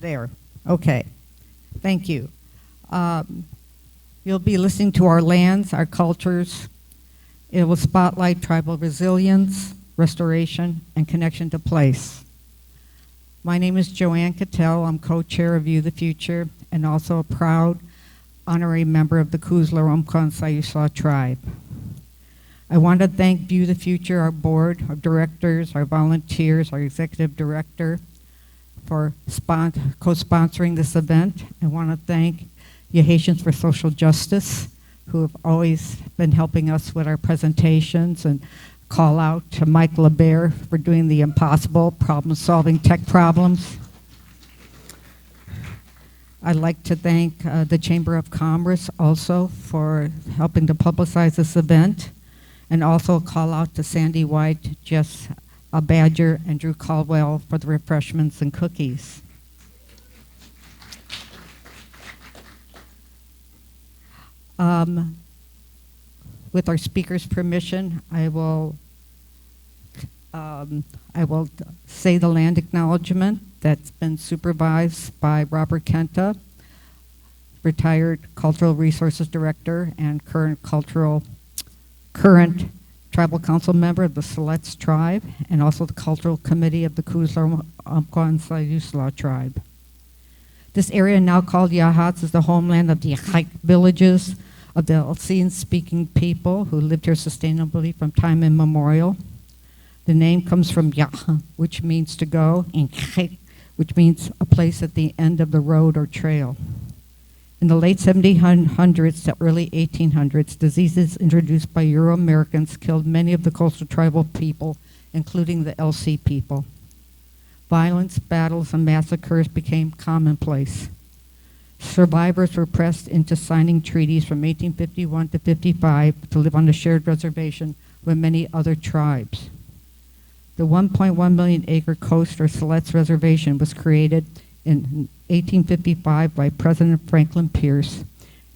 There. Okay. Thank you. You'll be listening to our lands, our cultures. It will spotlight tribal resilience, restoration, and connection to place. My name is Joanne Cattell. I'm co-chair of View the Future and also a proud honorary member of the Siuslaw, Umpqua, and Siuslaw tribe. I want to thank View the Future, our board, our directors, our volunteers, our executive director for co-sponsoring this event. I want to thank Yachats for Social Justice, who have always been helping us with our presentations, and call out to Mike LeBear for doing the impossible, problem-solving tech problems. I'd like to thank the Chamber of Commerce also for helping to publicize this event, and also call out to Sandy White, Jess Badger, and Drew Caldwell for the refreshments and cookies. With our speaker's permission, I will say the land acknowledgement that's been supervised by Robert Kenta, retired Cultural Resources Director and current Tribal Council member of the Siletz tribe, and also the Cultural Committee of the Siuslaw, Umpqua, and Siuslaw tribe. This area, now called Yachats, is the homeland of the Yachats villages of the Alsatian-speaking people who lived here sustainably from time immemorial. The name comes from Yach, which means to go, and Yachats, which means a place at the end of the road or trail. In the late 1700s to early 1800s, diseases introduced by Euro-Americans killed many of the coastal tribal people, including the LC people. Violence, battles, and massacres became commonplace. Survivors were pressed into signing treaties from 1851 to 55 to live on a shared reservation with many other tribes. The 1.1 million acre coast or Siletz reservation was created in 1855 by President Franklin Pierce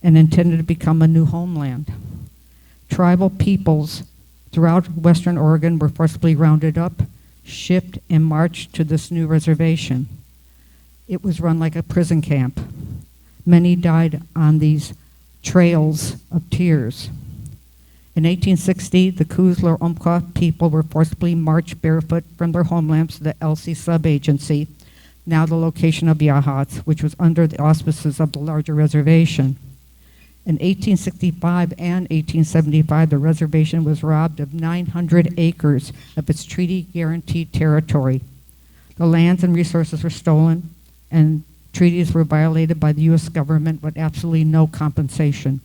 and intended to become a new homeland. Tribal peoples throughout western Oregon were forcibly rounded up, shipped, and marched to this new reservation. It was run like a prison camp. Many died on these trails of tears. In 1860, the Siuslaw Umpqua people were forcibly marched barefoot from their homelands to the LC sub-agency, now the location of Yachats, which was under the auspices of the larger reservation. In 1865 and 1875, the reservation was robbed of 900 acres of its treaty-guaranteed territory. The lands and resources were stolen, and treaties were violated by the U.S. government with absolutely no compensation.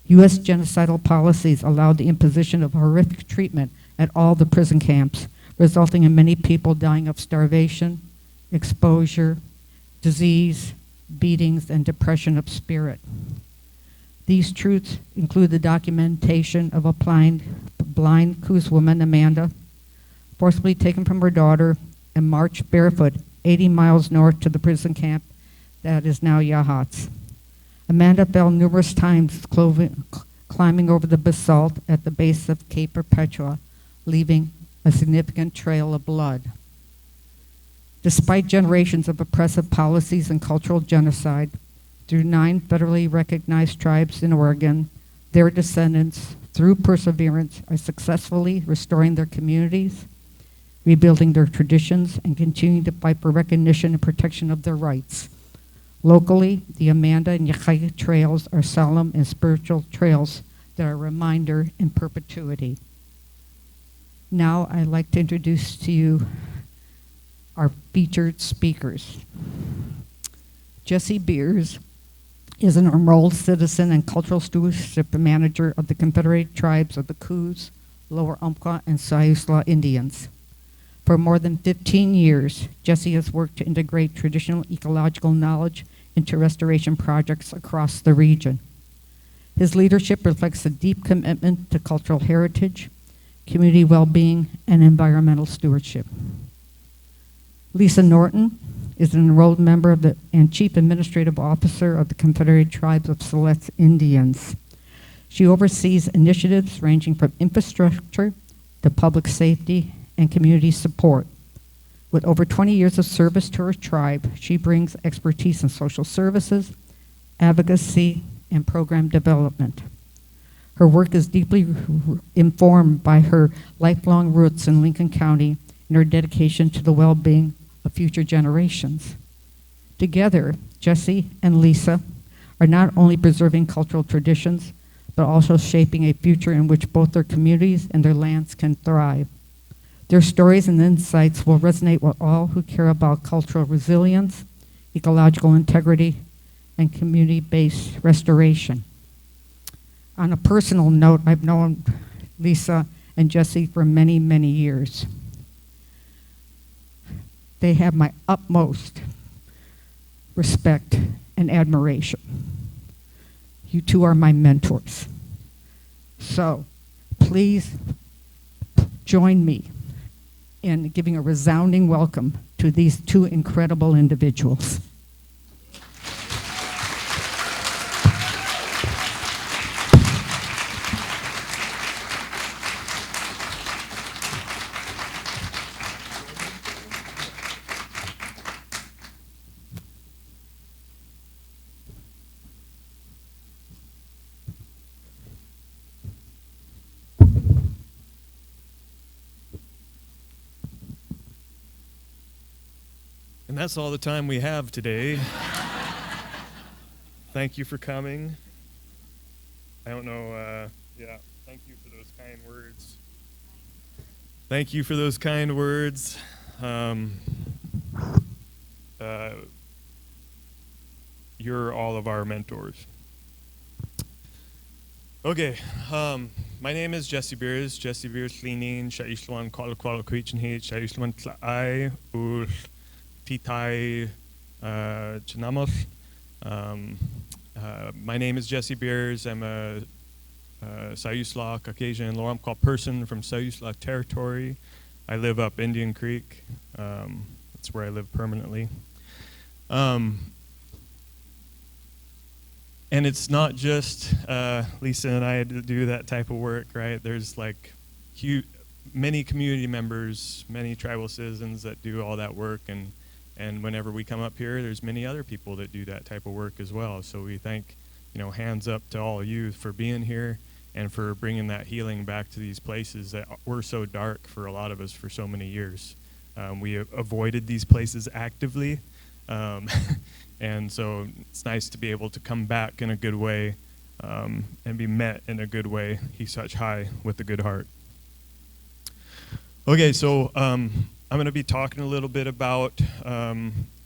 U.S. genocidal policies allowed the imposition of horrific treatment at all the prison camps, resulting in many people dying of starvation, exposure, disease, beatings, and depression of spirit. These truths include the documentation of a blind Coos woman, Amanda, forcibly taken from her daughter and marched barefoot 80 miles north to the prison camp that is now Yachats. Amanda fell numerous times climbing over the basalt at the base of Cape Perpetua, leaving a significant trail of blood. Despite generations of oppressive policies and cultural genocide, through 9 federally recognized tribes in Oregon, their descendants, through perseverance, are successfully restoring their communities, rebuilding their traditions, and continuing to fight for recognition and protection of their rights. Locally, the Amanda and Yachats trails are solemn and spiritual trails that are a reminder in perpetuity. Now I'd like to introduce to you our featured speakers. Jesse Beers is an enrolled citizen and Cultural Stewardship Manager of the Confederated Tribes of the Coos, Lower Umpqua, and Siuslaw Indians. For more than 15 years, Jesse has worked to integrate traditional ecological knowledge into restoration projects across the region. His leadership reflects a deep commitment to cultural heritage, community well-being, and environmental stewardship. Lisa Norton is an enrolled member of and Chief Administrative Officer of the Confederated Tribes of Siletz Indians. She oversees initiatives ranging from infrastructure to public safety and community support. With over 20 years of service to her tribe, she brings expertise in social services, advocacy, and program development. Her work is deeply informed by her lifelong roots in Lincoln County and her dedication to the well-being of future generations. Together, Jesse and Lisa are not only preserving cultural traditions, but also shaping a future in which both their communities and their lands can thrive. Their stories and insights will resonate with all who care about cultural resilience, ecological integrity, and community-based restoration. On a personal note, I've known Lisa and Jesse for many, many years. They have my utmost respect and admiration. You two are my mentors. So please join me in giving a resounding welcome to these two incredible individuals. And that's all the time we have today. Thank you for coming. I don't know, thank you for those kind words. Thank you for those kind words. You're all of our mentors. Okay, my name is Jesse Beers. Jesse Beers Linin, Siuslaw Indians, Siuslaw Ul Titai Chinamos. My name is Jesse Beers. I'm a Siuslaw Caucasian Lower Umpqua person from Siuslaw territory. I live up Indian Creek. That's where I live permanently. And it's not just Lisa and I to do that type of work, right? There's like many community members, many tribal citizens that do all that work, and whenever we come up here, there's many other people that do that type of work as well. So we thank, hands up to all of you for being here and for bringing that healing back to these places that were so dark for a lot of us for so many years. We avoided these places actively, and so it's nice to be able to come back in a good way and be met in a good way. He's such high with a good heart. Okay, so I'm going to be talking a little bit about,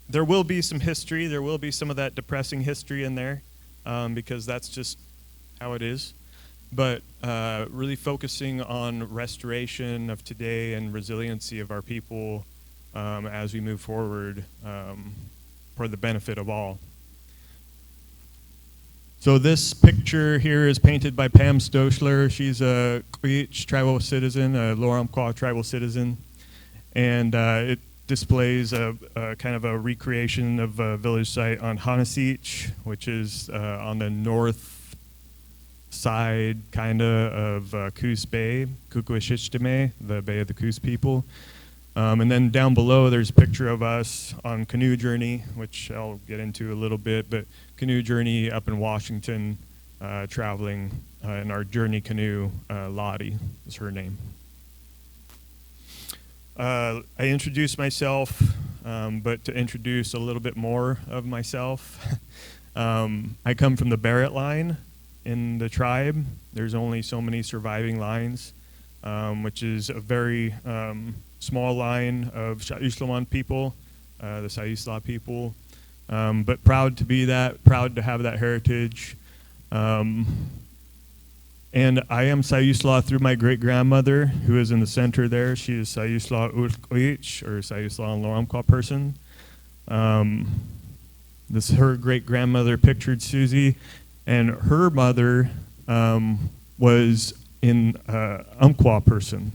there will be some history, there will be some of that depressing history in there, because that's just how it is. But really focusing on restoration of today and resiliency of our people as we move forward for the benefit of all. So this picture here is painted by Pam Stoschler. She's a Queech tribal citizen, a Lower Umpqua tribal citizen. And it displays a kind of a recreation of a village site on Hanasich, which is on the north side kind of Coos Bay, Kukwishistime, the Bay of the Coos people. And then down below there's a picture of us on canoe journey, which I'll get into a little bit, but canoe journey up in Washington, traveling in our journey canoe. Lottie is her name. I introduced myself, but to introduce a little bit more of myself, I come from the Barrett line in the tribe. There's only so many surviving lines, which is a very small line of Siuslaw people, the Siuslaw people, but proud to be that, proud to have that heritage. And I am Siuslaw through my great-grandmother, who is in the center there. She is Siuslaw Umpqua, or Siuslaw and Lower Umpqua person. This is her great-grandmother pictured, Susie, and her mother was in Umpqua person.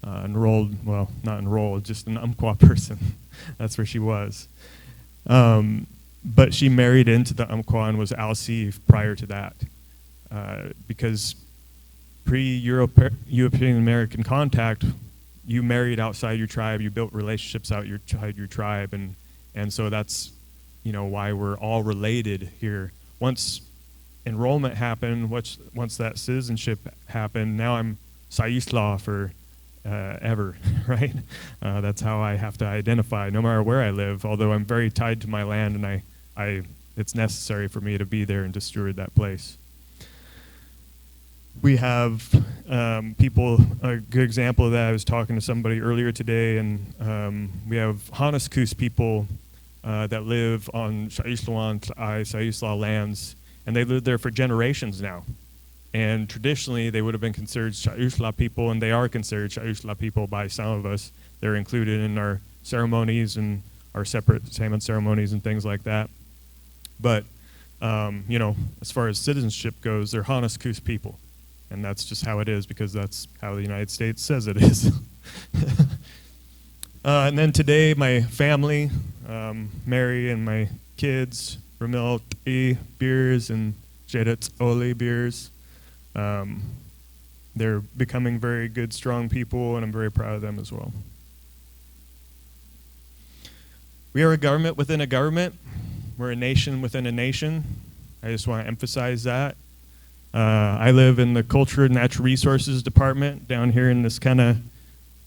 Enrolled, well, not enrolled, just an Umpqua person. That's where she was. But she married into the Umpqua and was Alsea prior to that. Because pre-European American contact, you married outside your tribe, you built relationships outside your tribe, and so that's, you know, why we're all related here. Once enrollment happened, once that citizenship happened, now I'm Siuslaw for ever, right? That's how I have to identify, no matter where I live. Although I'm very tied to my land, and it's necessary for me to be there and to steward that place. We have people, a good example of that, I was talking to somebody earlier today, and we have Coos people that live on Siuslaw lands, and they live there for generations now. And traditionally, they would have been considered Siuslaw people, and they are considered Siuslaw people by some of us. They're included in our ceremonies and our separate salmon ceremonies and things like that. But, you know, as far as citizenship goes, they're Coos people. And that's just how it is, because that's how the United States says it is. And then today, my family, Mary and my kids, Ramil T. beers and Yachats Ole beers. They're becoming very good, strong people, and I'm very proud of them as well. We are a government within a government. We're a nation within a nation. I just want to emphasize that. I live in the Culture and Natural Resources Department down here in this kind of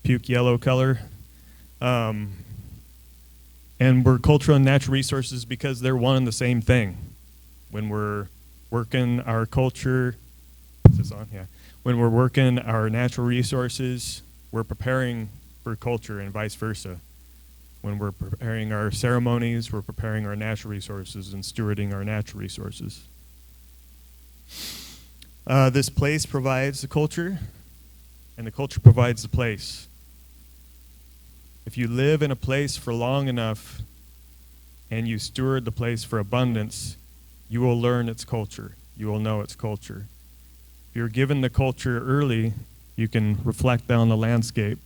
puke yellow color. And we're cultural and natural resources because they're one and the same thing. When we're working our culture, is this on? Yeah. When we're working our natural resources, we're preparing for culture and vice versa. When we're preparing our ceremonies, we're preparing our natural resources and stewarding our natural resources. This place provides the culture, and the culture provides the place. If you live in a place for long enough and you steward the place for abundance, you will learn its culture. You will know its culture. If you're given the culture early, you can reflect on the landscape.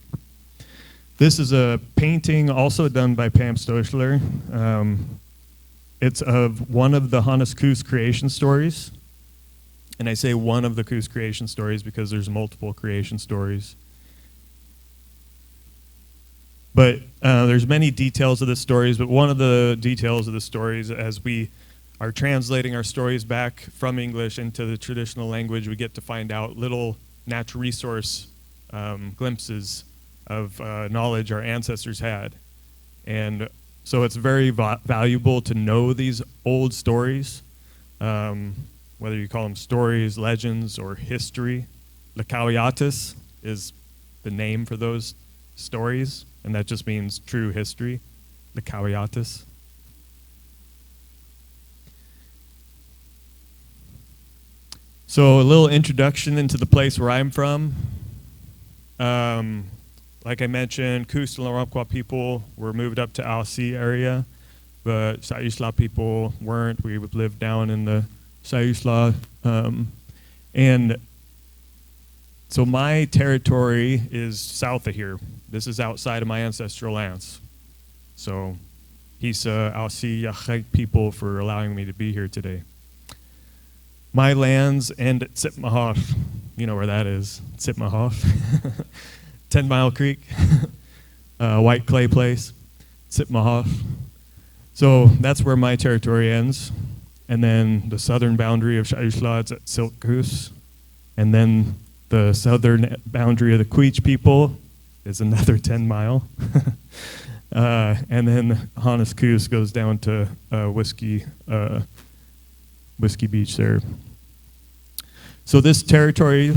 This is a painting also done by Pam Stoessler. It's of one of the Coos creation stories. And I say one of the Coos creation stories because there's multiple creation stories. But there's many details of the stories, but one of the details of the stories, as we are translating our stories back from English into the traditional language, we get to find out little natural resource glimpses of knowledge our ancestors had. And so it's very valuable to know these old stories, whether you call them stories, legends, or history. Yachats is the name for those stories, and that just means true history. Yachats. So a little introduction into the place where I'm from. Like I mentioned, Coos and Umpqua people were moved up to Alsea area, but Siuslaw people weren't. We would live down in the Siuslaw. And so my territory is south of here. This is outside of my ancestral lands. So Hisa, Alsea, Yachats people for allowing me to be here today. My lands end at Sipmahoff. You know where that is, Sipmahoff. 10 Mile Creek, white clay place, Sipmahoff. So that's where my territory ends. And then the southern boundary of Siuslaw is at Siletz. And then the southern boundary of the Queech people is another 10 mile. And then Coos goes down to Whiskey Beach there. So this territory,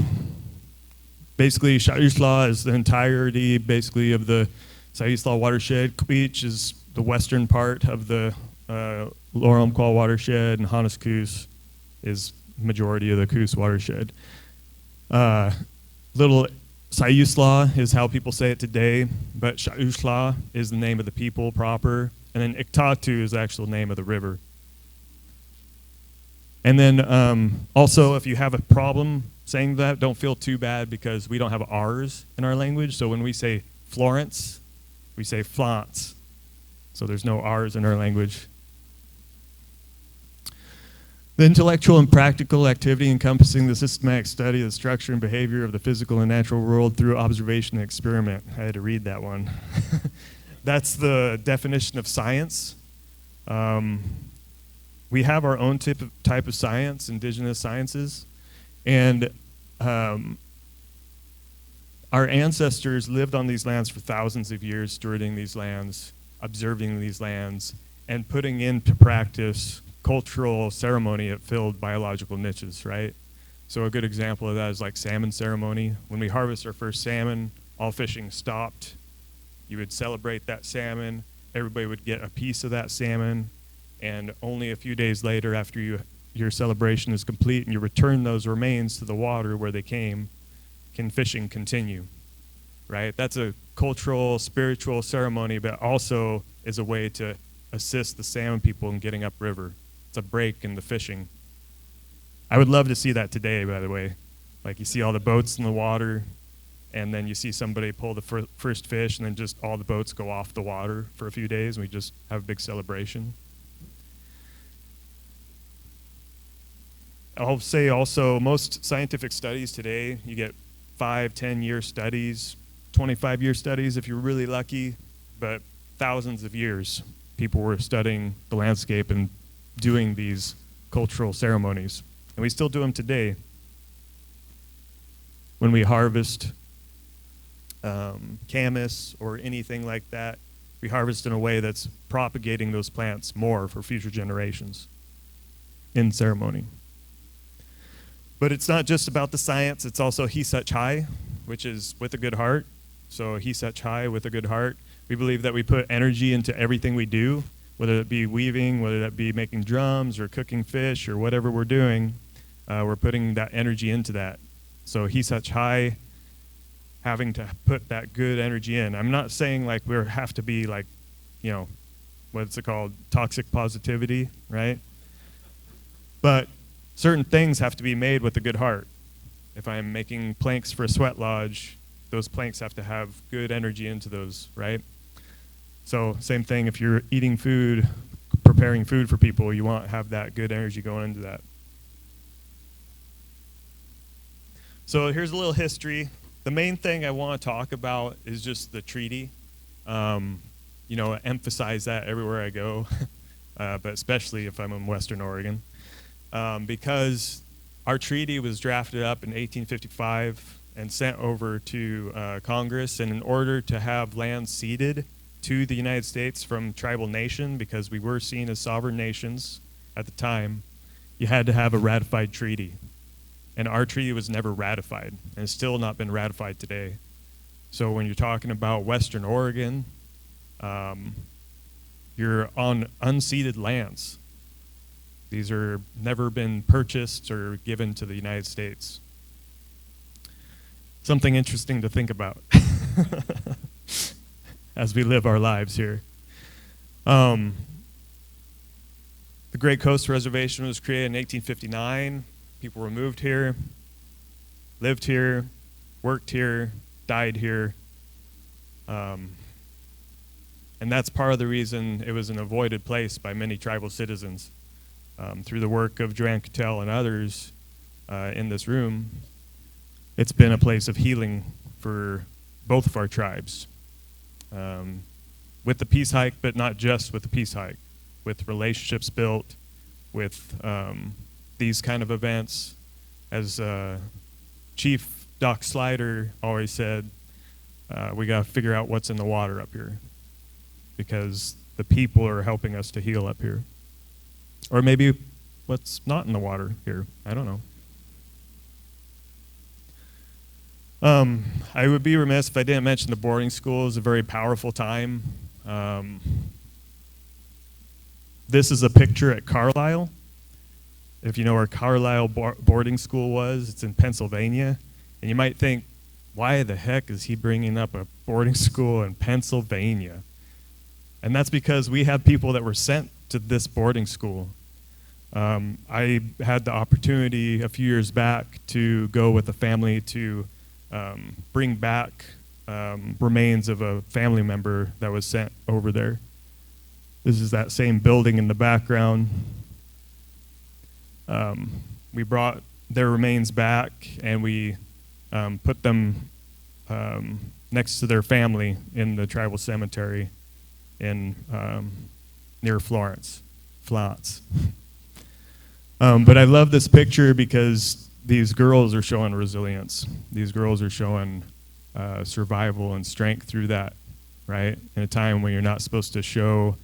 basically Siuslaw is the entirety basically of the Siuslaw watershed. Queech is the western part of the Lower Umpqua watershed, and Coos is majority of the Coos watershed. Little Siuslaw is how people say it today, but Siuslaw is the name of the people proper, and then Iktatu is the actual name of the river. And then also, if you have a problem saying that, don't feel too bad because we don't have R's in our language. So when we say Florence, we say Flance. So there's no R's in our language. The intellectual and practical activity encompassing the systematic study of the structure and behavior of the physical and natural world through observation and experiment. I had to read that one. That's the definition of science. We have our own type of science, indigenous sciences, and our ancestors lived on these lands for thousands of years, stewarding these lands, observing these lands, and putting into practice cultural ceremony that filled biological niches, right? So a good example of that is like salmon ceremony. When we harvest our first salmon, all fishing stopped. You would celebrate that salmon. Everybody would get a piece of that salmon, and only a few days later, after your celebration is complete and you return those remains to the water where they came, can fishing continue, right? That's a cultural, spiritual ceremony, but also is a way to assist the salmon people in getting upriver. It's a break in the fishing. I would love to see that today, by the way. Like you see all the boats in the water, and then you see somebody pull the first fish, and then just all the boats go off the water for a few days, and we just have a big celebration. I'll say also, most scientific studies today, you get 5, 10-year studies, 25-year studies if you're really lucky, but thousands of years people were studying the landscape and doing these cultural ceremonies. And we still do them today. When we harvest camas or anything like that, we harvest in a way that's propagating those plants more for future generations in ceremony. But it's not just about the science, it's also he such high, which is with a good heart. So he such high with a good heart. We believe that we put energy into everything we do, whether it be weaving, whether that be making drums or cooking fish or whatever we're doing, we're putting that energy into that. So he such high, having to put that good energy in. I'm not saying like we have to be like, you know, what's it called, toxic positivity, right? But certain things have to be made with a good heart. If I'm making planks for a sweat lodge, those planks have to have good energy into those, right? So same thing, if you're eating food, preparing food for people, you want to have that good energy going into that. So here's a little history. The main thing I want to talk about is just the treaty. You know, emphasize that everywhere I go, but especially if I'm in Western Oregon. Because our treaty was drafted up in 1855 and sent over to Congress, and in order to have land ceded to the United States from tribal nation, because we were seen as sovereign nations at the time, you had to have a ratified treaty. And our treaty was never ratified, and it's still not been ratified today. So when you're talking about Western Oregon, you're on unceded lands. These are never been purchased or given to the United States. Something interesting to think about as we live our lives here. The Great Coast Reservation was created in 1859. People were moved here, lived here, worked here, died here. And that's part of the reason it was an avoided place by many tribal citizens. Through the work of Joanne Cattell and others in this room, it's been a place of healing for both of our tribes. With the peace hike, but not just with the peace hike, with relationships built, with these kind of events. As Chief Doc Slider always said, we got to figure out what's in the water up here, because the people are helping us to heal up here. Or maybe what's not in the water here. I don't know. I would be remiss if I didn't mention the boarding school is a very powerful time. This is a picture at Carlisle. If you know where Carlisle boarding school was, it's in Pennsylvania. And you might think, why the heck is he bringing up a boarding school in Pennsylvania? And that's because we have people that were sent to this boarding school. I had the opportunity a few years back to go with a family to bring back remains of a family member that was sent over there. This is that same building in the background. We brought their remains back, and we put them next to their family in the tribal cemetery in near Florence. But I love this picture because these girls are showing resilience. These girls are showing survival and strength through that, right? In a time when you're not supposed to show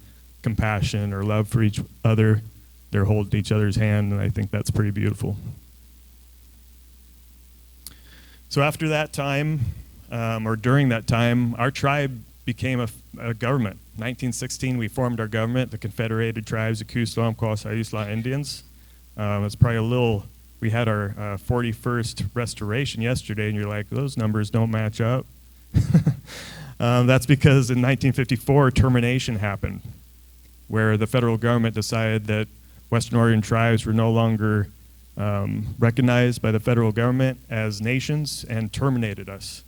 compassion or love for each other, they're holding each other's hand, and I think that's pretty beautiful. So after that time, or during that time, our tribe became a government. 1916, we formed our government, the Confederated Tribes of Coos, Umpqua, Siuslaw Indians. It's probably a little, we had our 41st restoration yesterday, and you're like, those numbers don't match up. That's because in 1954, termination happened, where the federal government decided that Western Oregon tribes were no longer recognized by the federal government as nations and terminated us.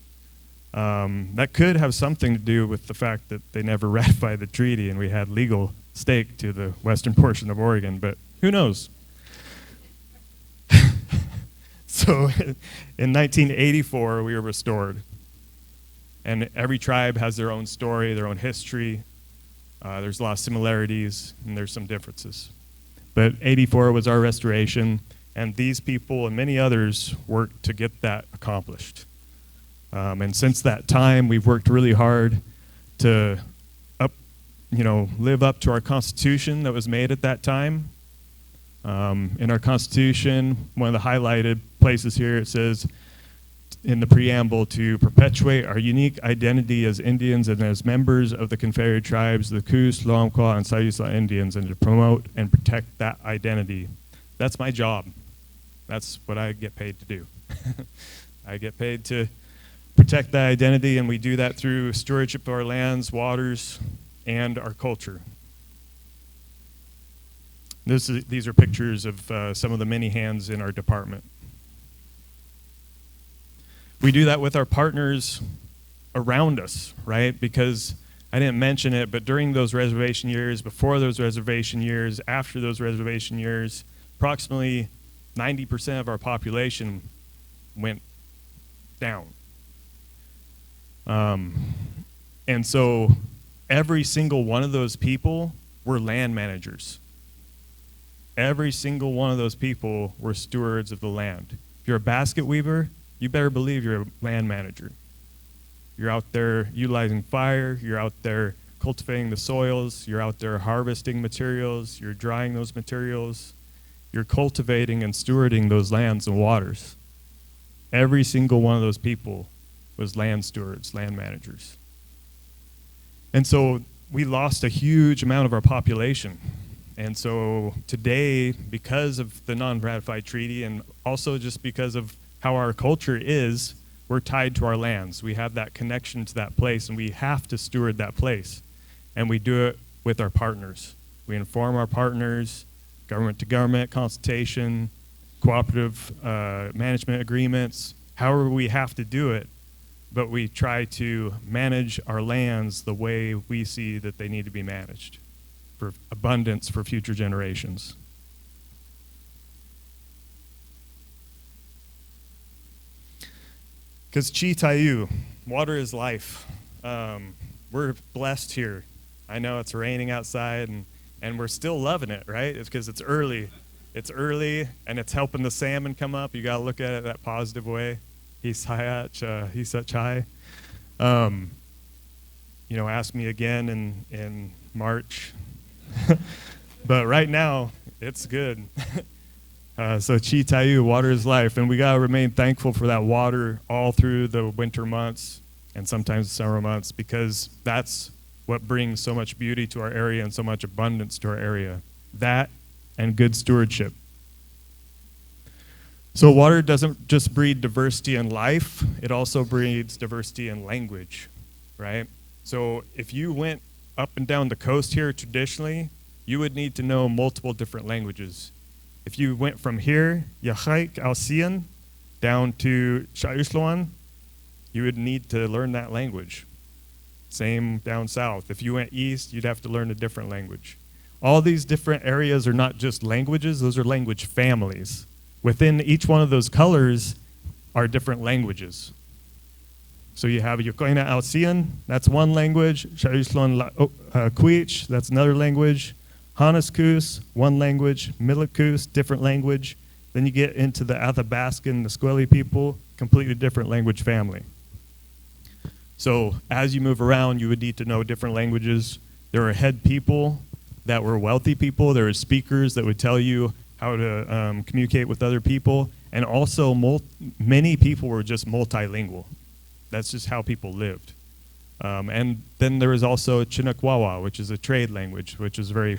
That could have something to do with the fact that they never ratified the treaty and we had legal stake to the western portion of Oregon, but who knows? So in 1984, we were restored. And every tribe has their own story, their own history. There's a lot of similarities, and there's some differences. But 84 was our restoration, and these people and many others worked to get that accomplished. And since that time, we've worked really hard to live up to our Constitution that was made at that time. In our Constitution, one of the highlighted places here, it says in the preamble to perpetuate our unique identity as Indians and as members of the Confederated Tribes, the Coos, Umpqua, and Siuslaw Indians, and to promote and protect that identity. That's my job. That's what I get paid to do. I get paid to protect that identity, and we do that through stewardship of our lands, waters, and our culture. These are pictures of some of the many hands in our department. We do that with our partners around us, right? Because I didn't mention it, but during those reservation years, before those reservation years, after those reservation years, approximately 90% of our population went down. And so every single one of those people were land managers. Every single one of those people were stewards of the land. If you're a basket weaver, you better believe you're a land manager. You're out there utilizing fire, you're out there cultivating the soils, you're out there harvesting materials, you're drying those materials, you're cultivating and stewarding those lands and waters. Every single one of those people was land stewards, land managers. And so we lost a huge amount of our population. And so today, because of the non-ratified treaty and also just because of how our culture is, we're tied to our lands. We have that connection to that place, and we have to steward that place. And we do it with our partners. We inform our partners, government-to-government consultation, cooperative management agreements, however we have to do it, but we try to manage our lands the way we see that they need to be managed for abundance for future generations. Because Chi Tayu, water is life. We're blessed here. I know it's raining outside, and we're still loving it, right? It's because it's early. It's early, and it's helping the salmon come up. You got to look at it that positive way. He's such high. Ask me again in March. But right now, it's good. So Chi Tayu, water is life, and we gotta remain thankful for that water all through the winter months and sometimes the summer months, because that's what brings so much beauty to our area and so much abundance to our area. That and good stewardship. So water doesn't just breed diversity in life, it also breeds diversity in language, right? So if you went up and down the coast here traditionally, you would need to know multiple different languages. If you went from here, Yachats, down to Siuslaw, you would need to learn that language. Same down south. If you went east, you'd have to learn a different language. all these different areas are not just languages, those are language families. Within each one of those colors are different languages. So you have Yokoina Alcian, that's one language. Siuslaw Indians, that's another language. Hanas Coos, one language. Milit Coos, different language. Then you get into the Athabascan, the Nisqually people, completely different language family. So as you move around, you would need to know different languages. There are head people that were wealthy people. There are speakers that would tell you how to communicate with other people. And also many people were just multilingual. That's just how people lived. And then there was also Chinakwawa, which is a trade language, which is very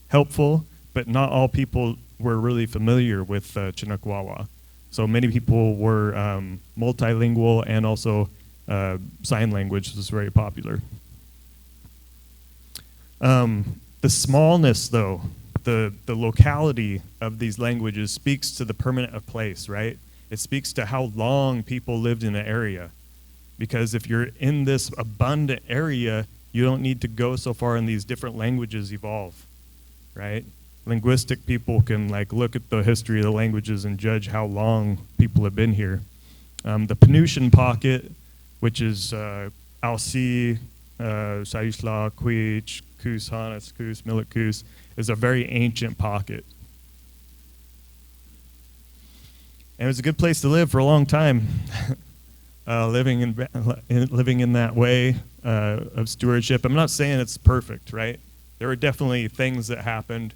helpful, but not all people were really familiar with Chinakwawa. So many people were multilingual, and also sign language was very popular. The smallness, though, the locality of these languages speaks to the permanent of place, right? It speaks to how long people lived in an area. Because if you're in this abundant area, you don't need to go so far, and these different languages evolve, right? Linguistic people can look at the history of the languages and judge how long people have been here. The Penutian pocket, which is Alci, Siuslaw, Quich, Coos, Hanas, Coos, Milit Coos, is a very ancient pocket. And it was a good place to live for a long time. Living in that way of stewardship. I'm not saying it's perfect, right? There were definitely things that happened,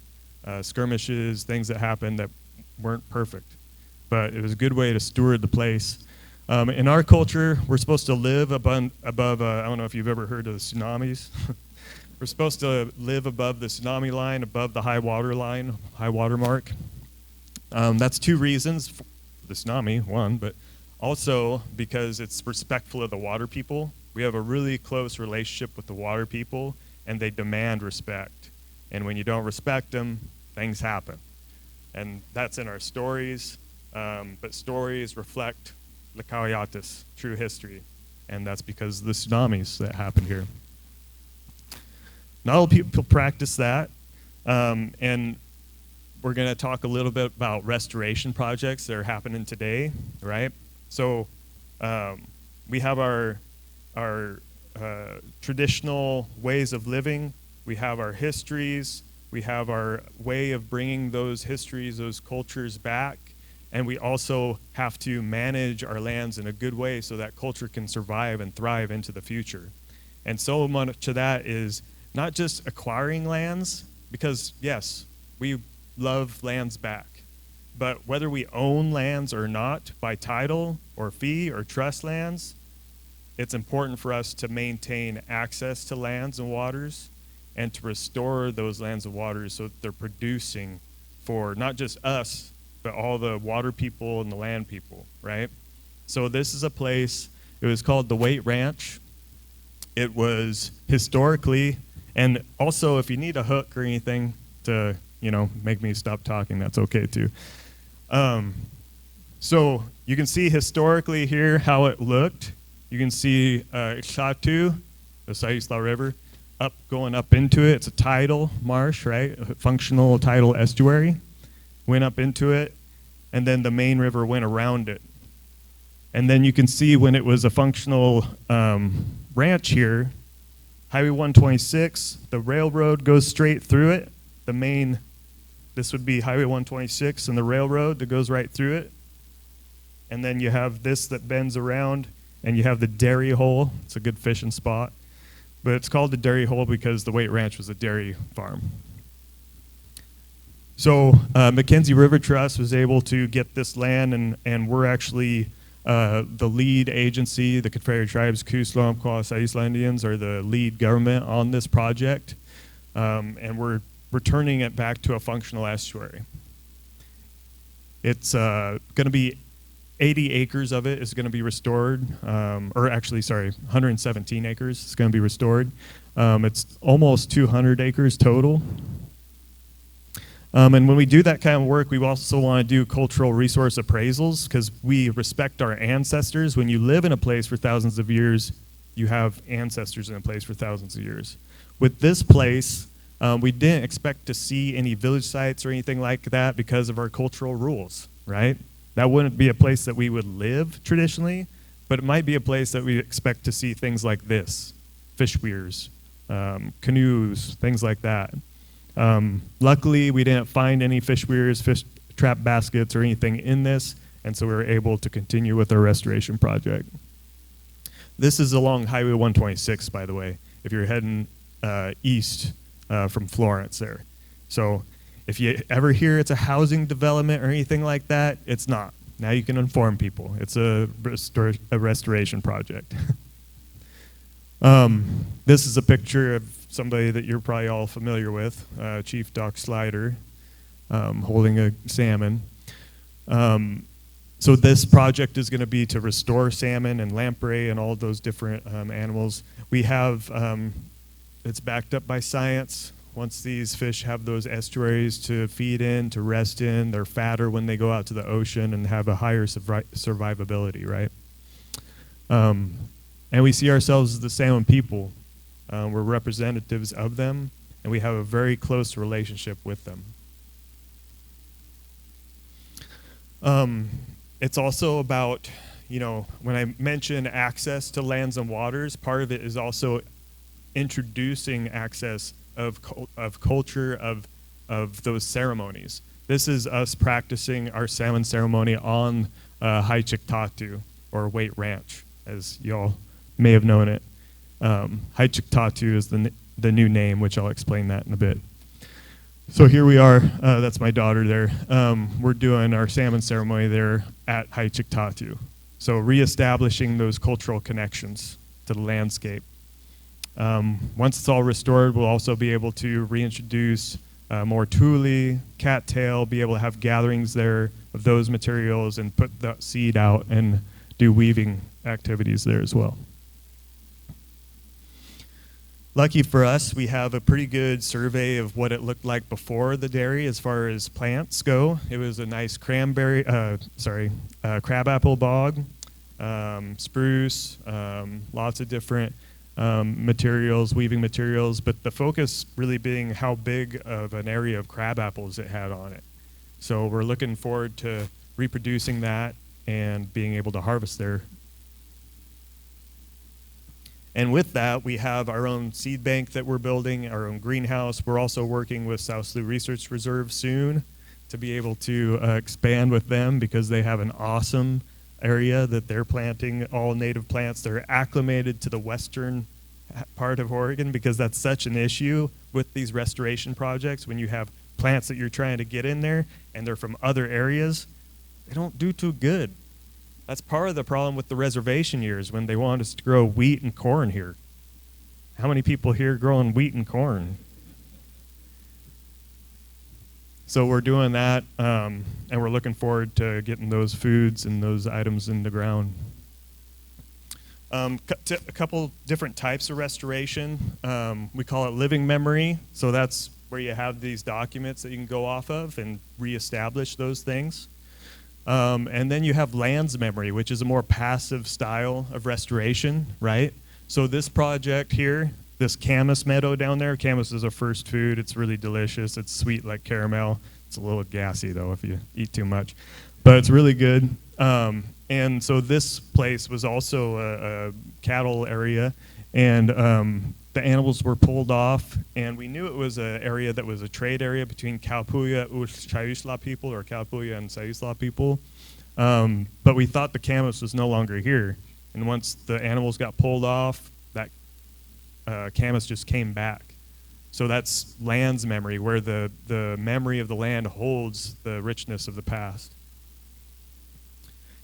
skirmishes, things that happened that weren't perfect. But it was a good way to steward the place. In our culture, we're supposed to live above I don't know if you've ever heard of the tsunamis. We're supposed to live above the tsunami line, above the high water line, high water mark. That's two reasons for the tsunami, one, but also because it's respectful of the water people. We have a really close relationship with the water people, and they demand respect. And when you don't respect them, things happen. And that's in our stories, but stories reflect Yachats, true history. And that's because of the tsunamis that happened here. Not all people practice that, and we're going to talk a little bit about restoration projects that are happening today, right? So we have our traditional ways of living, we have our histories, we have our way of bringing those histories, those cultures back, and we also have to manage our lands in a good way so that culture can survive and thrive into the future. And so much of that is not just acquiring lands, because yes, we love lands back. But whether we own lands or not, by title or fee or trust lands, it's important for us to maintain access to lands and waters and to restore those lands and waters so that they're producing for not just us, but all the water people and the land people, right? So this is a place, it was called the Waite Ranch. It was historically, and also if you need a hook or anything to, make me stop talking, that's okay too. So you can see historically here how it looked. You can see Shatu, the Siuslaw River, going up into it. It's a tidal marsh, right? A functional tidal estuary. Went up into it, and then the main river went around it. And then you can see when it was a functional ranch here, Highway 126, the railroad goes straight through it. This would be Highway 126 and the railroad that goes right through it. And then you have this that bends around, and you have the dairy hole. It's a good fishing spot. But it's called the dairy hole because the Waite Ranch was a dairy farm. So Mackenzie River Trust was able to get this land, and we're actually the lead agency. The Confederated Tribes, Coos, Umpqua, Siuslaw Indians are the lead government on this project. And we're returning it back to a functional estuary. It's going to be 80 acres of it is going to be restored, 117 acres is going to be restored. It's almost 200 acres total. And when we do that kind of work, we also want to do cultural resource appraisals because we respect our ancestors. When you live in a place for thousands of years, you have ancestors in a place for thousands of years. With this place, We didn't expect to see any village sites or anything like that because of our cultural rules, right? That wouldn't be a place that we would live traditionally, but it might be a place that we expect to see things like this, fish weirs, canoes, things like that. Luckily, we didn't find any fish weirs, fish trap baskets, or anything in this, and so we were able to continue with our restoration project. This is along Highway 126, by the way, if you're heading east from Florence there. So if you ever hear it's a housing development or anything like that, it's not. Now you can inform people. It's a restoration project. This is a picture of somebody that you're probably all familiar with, Chief Doc Slider, holding a salmon. So this project is going to be to restore salmon and lamprey and all of those different animals. We have, it's backed up by science. Once these fish have those estuaries to feed in, to rest in, they're fatter when they go out to the ocean and have a higher survivability, right? And we see ourselves as the salmon people. We're representatives of them, and we have a very close relationship with them. It's also about, you know, when I mention access to lands and waters, part of it is also introducing access of culture, of those ceremonies. This is us practicing our salmon ceremony on Haichiktatu, or Wait Ranch, as y'all may have known it. Haichiktatu is the new name, which I'll explain that in a bit. So here we are, that's my daughter there. We're doing our salmon ceremony there at Haichiktatu. So reestablishing those cultural connections to the landscape. Once it's all restored, we'll also be able to reintroduce more tule, cattail, be able to have gatherings there of those materials and put the seed out and do weaving activities there as well. Lucky for us, we have a pretty good survey of what it looked like before the dairy as far as plants go. It was a nice crabapple bog, spruce, lots of different materials, weaving materials, but the focus really being how big of an area of crabapples it had on it. So we're looking forward to reproducing that and being able to harvest there. And with that, we have our own seed bank that we're building, our own greenhouse. We're also working with Siuslaw Research Reserve soon to be able to expand with them because they have an awesome area that they're planting all native plants. They're acclimated to the western part of Oregon because that's such an issue with these restoration projects. When you have plants that you're trying to get in there and they're from other areas, they don't do too good. That's part of the problem with the reservation years when they want us to grow wheat and corn here. How many people here growing wheat and corn? So we're doing that, and we're looking forward to getting those foods and those items in the ground. A couple different types of restoration. We call it living memory. So that's where you have these documents that you can go off of and reestablish those things. And then you have lands memory, which is a more passive style of restoration, right? So this project here, this camas meadow down there, camas is a first food. It's really delicious. It's sweet like caramel. It's a little gassy, though, if you eat too much. But it's really good. And so this place was also a cattle area, and the animals were pulled off, and we knew it was an area that was a trade area between Kalpuya and Siuslaw people, or Kalpuya and Siuslaw people. But we thought the camas was no longer here. And once the animals got pulled off, that camas just came back. So that's land's memory, where the memory of the land holds the richness of the past.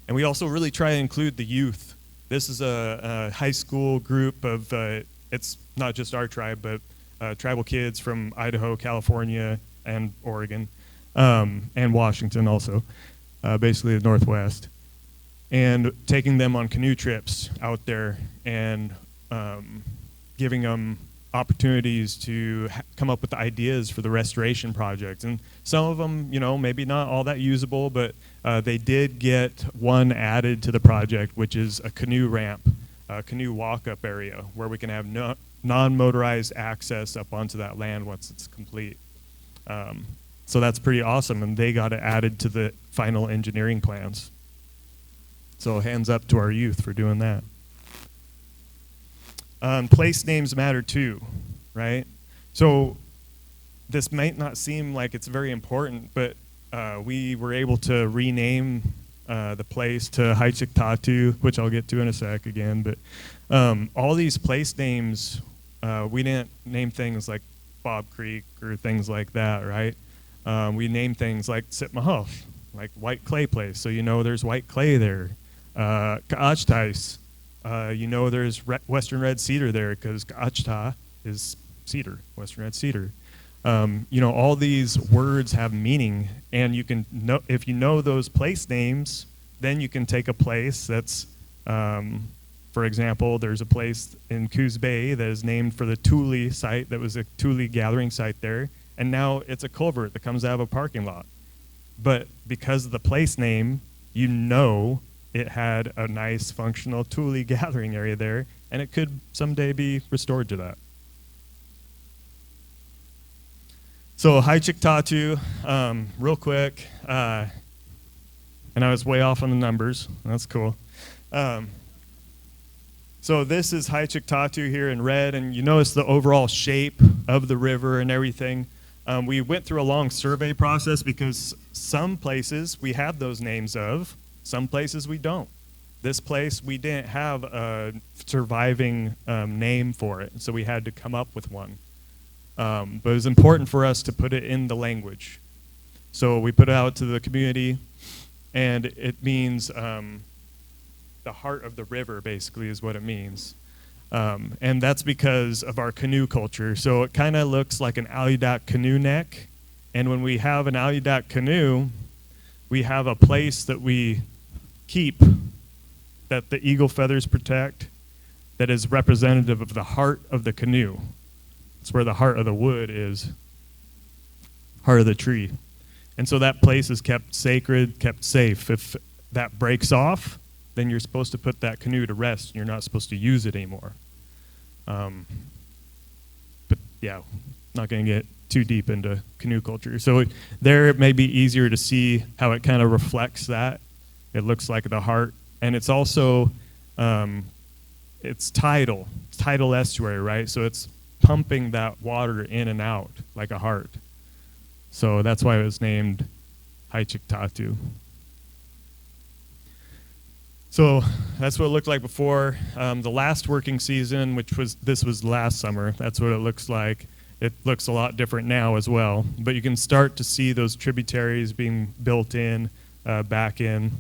And we also really try to include the youth. This is a high school group of, it's not just our tribe, but tribal kids from Idaho, California, and Oregon, and Washington also, basically the Northwest. And taking them on canoe trips out there and giving them opportunities to come up with ideas for the restoration project. And some of them, you know, maybe not all that usable, but they did get one added to the project, which is a canoe ramp, a canoe walk-up area where we can have non-motorized access up onto that land once it's complete. So that's pretty awesome, and they got it added to the final engineering plans. So hands up to our youth for doing that. Place names matter too, right? So this might not seem like it's very important, but we were able to rename the place to Haichiktatu, which I'll get to in a sec again. But all these place names, we didn't name things like Bob Creek or things like that, right? We named things like Sitmahof, like white clay place, so you know there's white clay there. Ka'achtais, you know there's western red cedar there because Ka'achta is cedar, western red cedar. You know, all these words have meaning, and you can know, if you know those place names, then you can take a place that's, for example, there's a place in Coos Bay that is named for the Thule site that was a Thule gathering site there, and now it's a culvert that comes out of a parking lot. But because of the place name, you know it had a nice functional Thule gathering area there, and it could someday be restored to that. So Haichiktatu, real quick, and I was way off on the numbers. That's cool. So this is Haichiktatu here in red, and you notice the overall shape of the river and everything. We went through a long survey process because some places we have those names of, some places we don't. This place, we didn't have a surviving name for it, so we had to come up with one. But it was important for us to put it in the language. So we put it out to the community, and it means the heart of the river, basically, is what it means. And that's because of our canoe culture. So it kind of looks like an Aludak canoe neck. And when we have an Aludak canoe, we have a place that we keep that the eagle feathers protect that is representative of the heart of the canoe. It's where the heart of the wood is, heart of the tree. And so that place is kept sacred, kept safe. If that breaks off, then you're supposed to put that canoe to rest, and you're not supposed to use it anymore. But yeah, not going to get too deep into canoe culture. So there it may be easier to see how it kind of reflects that. It looks like the heart, and it's also, it's tidal estuary, right? So it's pumping that water in and out like a heart. So that's why it was named Haichiktatu. So that's what it looked like before. The last working season, this was last summer, that's what it looks like. It looks a lot different now as well. But you can start to see those tributaries being built in, back in,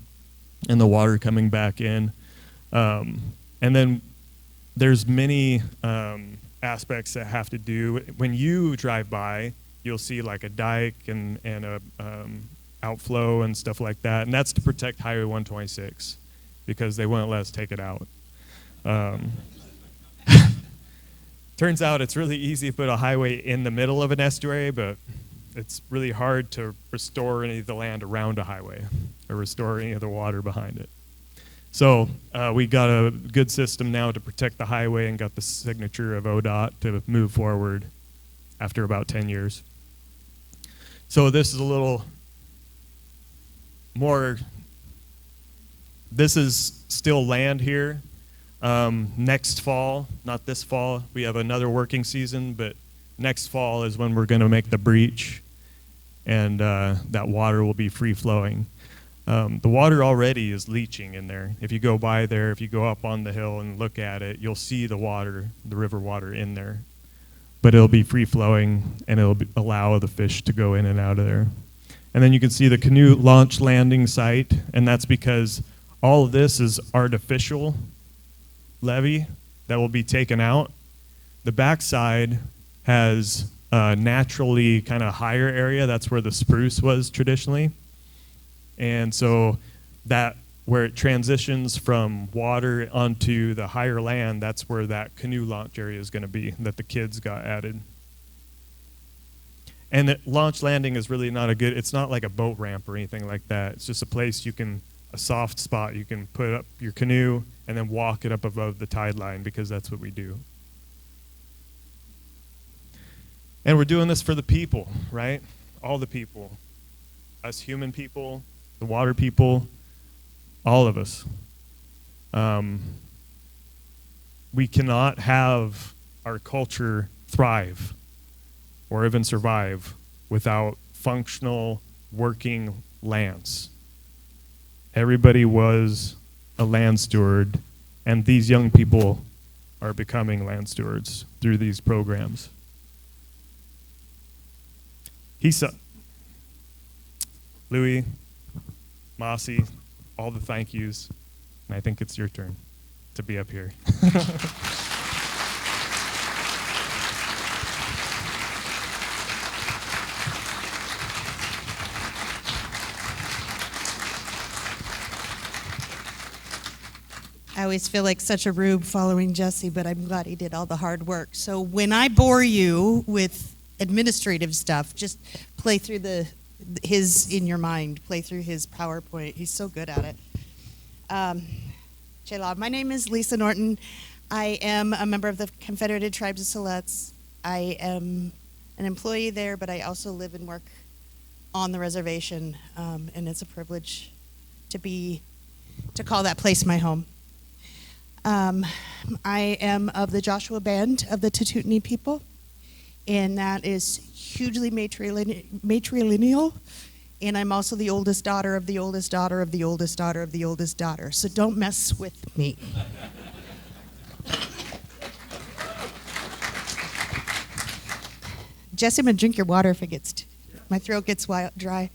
and the water coming back in. And then there's many aspects that have to do, when you drive by, you'll see like a dike and a outflow and stuff like that. And that's to protect Highway 126. Because they wouldn't let us take it out. Turns out it's really easy to put a highway in the middle of an estuary, but it's really hard to restore any of the land around a highway or restore any of the water behind it. So we got a good system now to protect the highway and got the signature of ODOT to move forward after about 10 years. So this is a little more. This is still land here. Next fall, not this fall, we have another working season, but next fall is when we're going to make the breach, and that water will be free flowing. The water already is leaching in there. If you go by there, if you go up on the hill and look at it, you'll see the water, the river water in there. But it'll be free flowing, and it'll allow the fish to go in and out of there. And then you can see the canoe launch landing site, and that's because all of this is artificial levee that will be taken out. The backside has a naturally kind of higher area. That's where the spruce was traditionally. And so that where it transitions from water onto the higher land, that's where that canoe launch area is going to be that the kids got added. And the launch landing is really not it's not like a boat ramp or anything like that. It's just a place a soft spot you can put up your canoe and then walk it up above the tide line, because that's what we do. And we're doing this for the people, right? All the people. Us human people, the water people, all of us. We cannot have our culture thrive or even survive without functional, working lands. Everybody was a land steward, and these young people are becoming land stewards through these programs. Louis, Mossy, all the thank yous, and I think it's your turn to be up here. I always feel like such a rube following Jesse, but I'm glad he did all the hard work. So when I bore you with administrative stuff, just play through his in your mind, play through his PowerPoint. He's so good at it. My name is Lisa Norton. I am a member of the Confederated Tribes of Siletz. I am an employee there, but I also live and work on the reservation, and it's a privilege to call that place my home. I am of the Joshua Band of the Tututni people, and that is hugely matrilineal, and I'm also the oldest daughter of the oldest daughter of the oldest daughter of the oldest daughter, so don't mess with me. Jesse, I'm going to drink your water if my throat gets dry.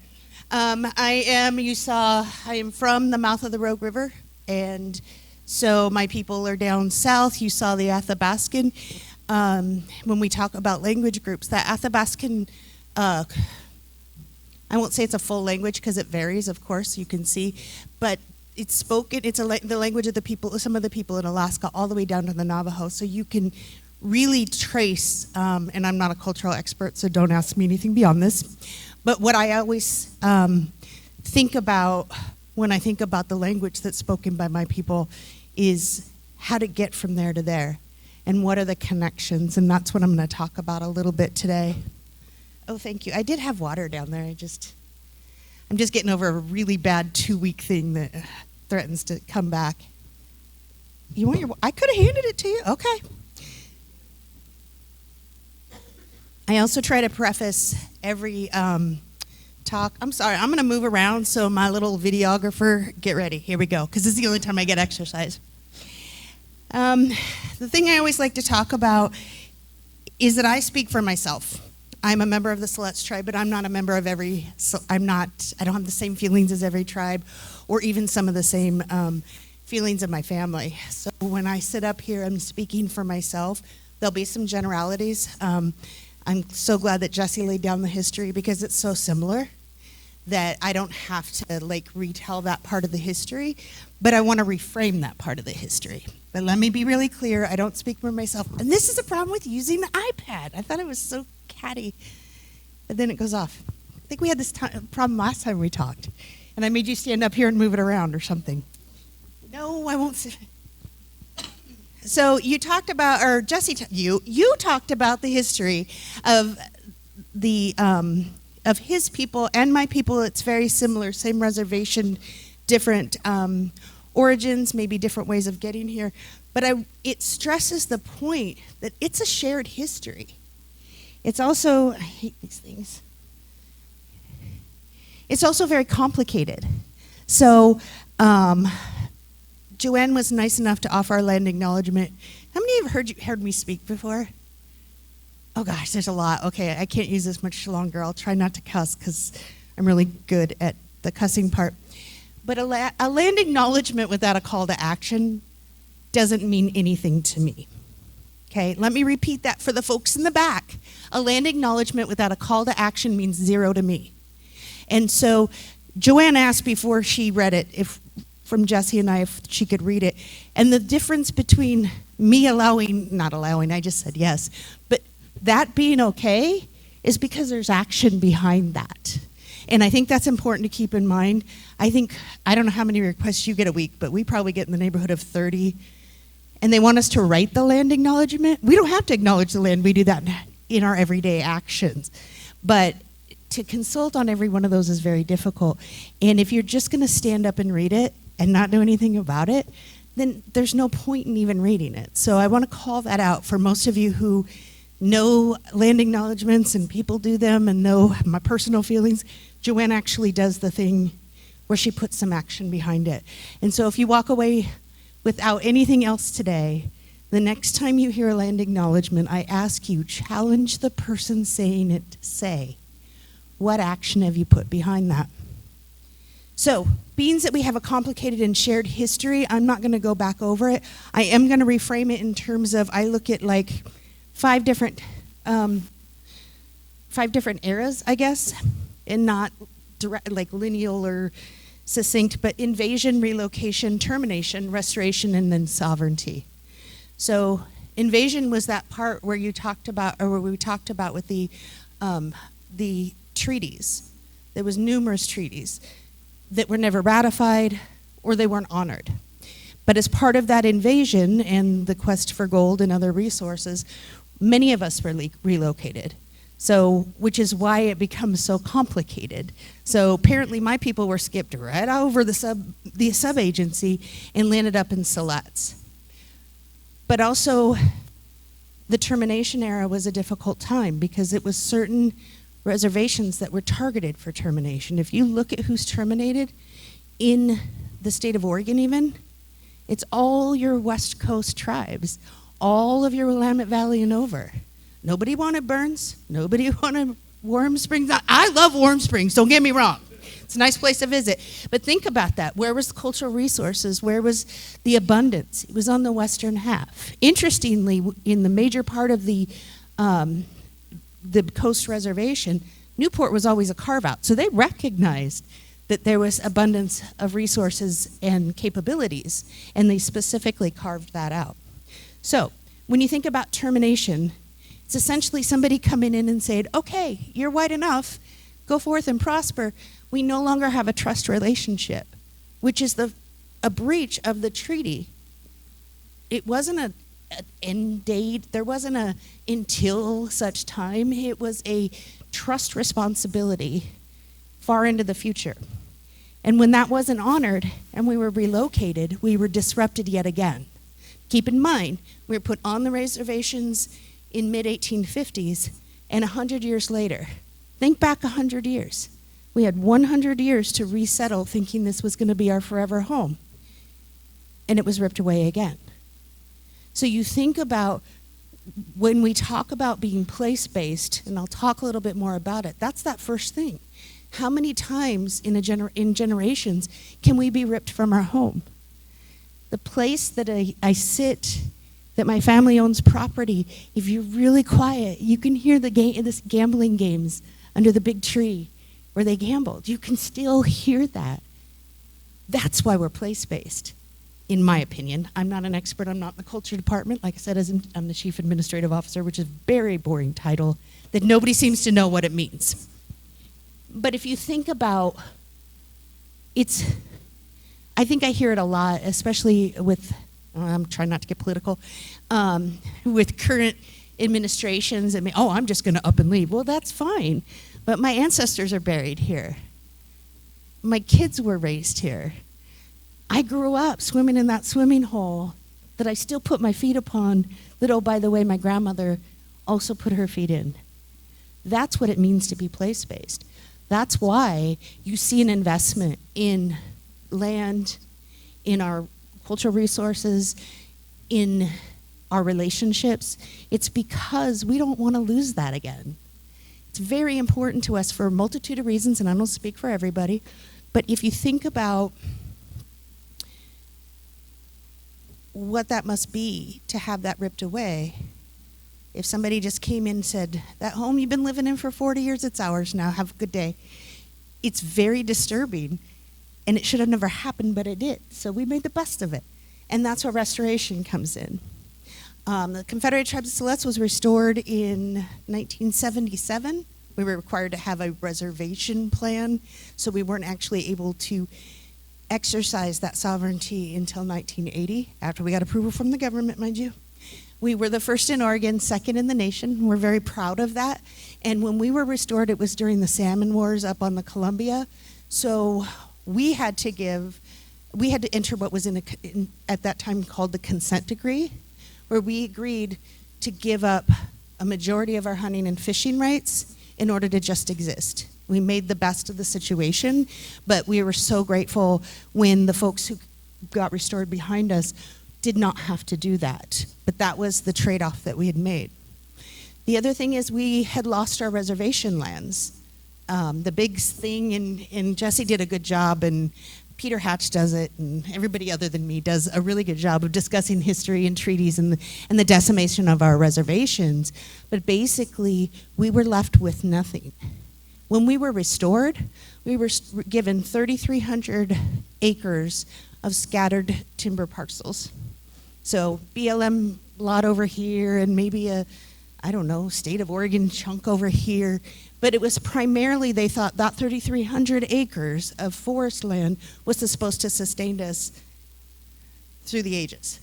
I am from the mouth of the Rogue River, and so my people are down south. You saw the Athabascan. When we talk about language groups, that Athabascan, I won't say it's a full language because it varies, of course, you can see, but it's spoken, the language of the people, some of the people in Alaska, all the way down to the Navajo, so you can really trace, and I'm not a cultural expert, so don't ask me anything beyond this, but what I always think about when I think about the language that's spoken by my people is how to get from there to there and what are the connections, and that's what I'm going to talk about a little bit today. Oh, thank you. I did have water down there. I'm just getting over a really bad 2-week thing that threatens to come back. You want I could have handed it to you. Okay. I also try to preface every talk. I'm sorry, I'm going to move around, so my little videographer, get ready. Here we go, because this is the only time I get exercise. The thing I always like to talk about is that I speak for myself. I'm a member of the Siletz tribe, but I'm not a member of I don't have the same feelings as every tribe, or even some of the same feelings of my family. So when I sit up here, I'm speaking for myself. There'll be some generalities. I'm so glad that Jesse laid down the history because it's so similar that I don't have to retell that part of the history, but I want to reframe that part of the history. But let me be really clear, I don't speak for myself. And this is a problem with using the iPad. I thought it was so catty, but then it goes off. I think we had this problem last time we talked, and I made you stand up here and move it around or something. No, I won't sit. So you talked about, or Jesse, you talked about the history of of his people and my people. It's very similar, same reservation, different origins, maybe different ways of getting here. But it stresses the point that it's a shared history. It's also, I hate these things. It's also very complicated. So, Joanne was nice enough to offer our land acknowledgement. How many of you have heard me speak before? Oh gosh, there's a lot. Okay, I can't use this much longer. I'll try not to cuss because I'm really good at the cussing part. But a land acknowledgement without a call to action doesn't mean anything to me. Okay, let me repeat that for the folks in the back. A land acknowledgement without a call to action means zero to me. And so Joanne asked before she read it from Jesse and I if she could read it. And the difference between me not allowing, I just said yes, but that being okay is because there's action behind that. And I think that's important to keep in mind. I don't know how many requests you get a week, but we probably get in the neighborhood of 30. And they want us to write the land acknowledgement. We don't have to acknowledge the land. We do that in our everyday actions. But to consult on every one of those is very difficult. And if you're just going to stand up and read it and not know anything about it, then there's no point in even reading it. So I want to call that out for most of you who know land acknowledgements and people do them and know my personal feelings. Joanne actually does the thing where she puts some action behind it. And so if you walk away without anything else today, the next time you hear a land acknowledgement, I ask you, challenge the person saying it to say, what action have you put behind that? So, being that we have a complicated and shared history, I'm not going to go back over it. I am going to reframe it in terms of, I look at like five different eras, I guess, and not direct, like lineal or succinct, but invasion, relocation, termination, restoration, and then sovereignty. So invasion was that part where you talked about, or where we talked about with the treaties. There was numerous treaties that were never ratified or they weren't honored. But as part of that invasion and the quest for gold and other resources, many of us were relocated. So, which is why it becomes so complicated. So apparently my people were skipped right over the sub-agency and landed up in Siletz. But also the termination era was a difficult time because it was certain reservations that were targeted for termination. If you look at who's terminated in the state of Oregon even, it's all your West Coast tribes, all of your Willamette Valley and over. Nobody wanted Burns, nobody wanted Warm Springs. I love Warm Springs, don't get me wrong. It's a nice place to visit. But think about that. Where was the cultural resources? Where was the abundance? It was on the western half. Interestingly, in the major part of the coast reservation, Newport was always a carve-out. So they recognized that there was abundance of resources and capabilities, and they specifically carved that out. So when you think about termination, it's essentially somebody coming in and saying, okay, you're white enough, go forth and prosper. We no longer have a trust relationship, which is a breach of the treaty. It wasn't an end date. There wasn't a until such time. It was a trust responsibility far into the future. And when that wasn't honored and we were relocated, we were disrupted yet again. Keep in mind, we were put on the reservations in mid-1850s, and 100 years later, think back 100 years. We had 100 years to resettle thinking this was going to be our forever home, and it was ripped away again. So you think about when we talk about being place-based, and I'll talk a little bit more about it, that's that first thing. How many times in generations can we be ripped from our home? The place that I sit, that my family owns property, if you're really quiet, you can hear this gambling games under the big tree where they gambled. You can still hear that. That's why we're place-based, in my opinion. I'm not an expert. I'm not in the culture department. Like I said, I'm the chief administrative officer, which is a very boring title that nobody seems to know what it means. But if you think about I think I hear it a lot, especially with, I'm trying not to get political, with current administrations. I'm just going to up and leave. Well, that's fine. But my ancestors are buried here. My kids were raised here. I grew up swimming in that swimming hole that I still put my feet upon, that, oh, by the way, my grandmother also put her feet in. That's what it means to be place-based. That's why you see an investment in land, in our cultural resources, in our relationships. It's because we don't want to lose that again. It's very important to us for a multitude of reasons, and I don't speak for everybody, but if you think about what that must be to have that ripped away, if somebody just came in and said, that home you've been living in for 40 years, it's ours now, have a good day. It's very disturbing, and it should have never happened, but it did. So we made the best of it. And that's where restoration comes in. The Confederated Tribes of Siletz was restored in 1977. We were required to have a reservation plan, so we weren't actually able to exercise that sovereignty until 1980, after we got approval from the government, mind you. We were the first in Oregon, second in the nation. We're very proud of that. And when we were restored, it was during the salmon wars up on the Columbia. So we had to enter what was at that time called the consent decree, where we agreed to give up a majority of our hunting and fishing rights in order to just exist. We made the best of the situation, but we were so grateful when the folks who got restored behind us did not have to do that. But that was the trade-off that we had made. The other thing is we had lost our reservation lands. The big thing, and Jesse did a good job, and Peter Hatch does it, and everybody other than me does a really good job of discussing history and treaties and the decimation of our reservations. But basically, we were left with nothing. When we were restored, we were given 3,300 acres of scattered timber parcels. So BLM lot over here and maybe a, I don't know, state of Oregon chunk over here. But it was primarily, they thought that 3,300 acres of forest land was supposed to sustain us through the ages.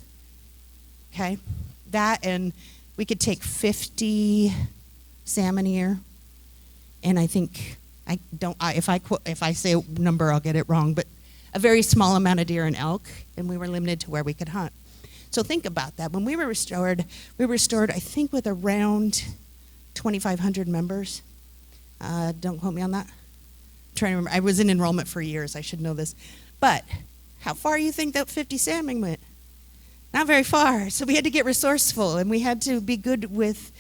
Okay? That, and we could take 50 salmon a year. And I think, if I say a number, I'll get it wrong, but a very small amount of deer and elk, and we were limited to where we could hunt. So think about that. When we were restored, I think, with around 2,500 members. Don't quote me on that. I'm trying to remember. I was in enrollment for years. I should know this. But how far do you think that 50 salmon went? Not very far. So we had to get resourceful, and we had to be good with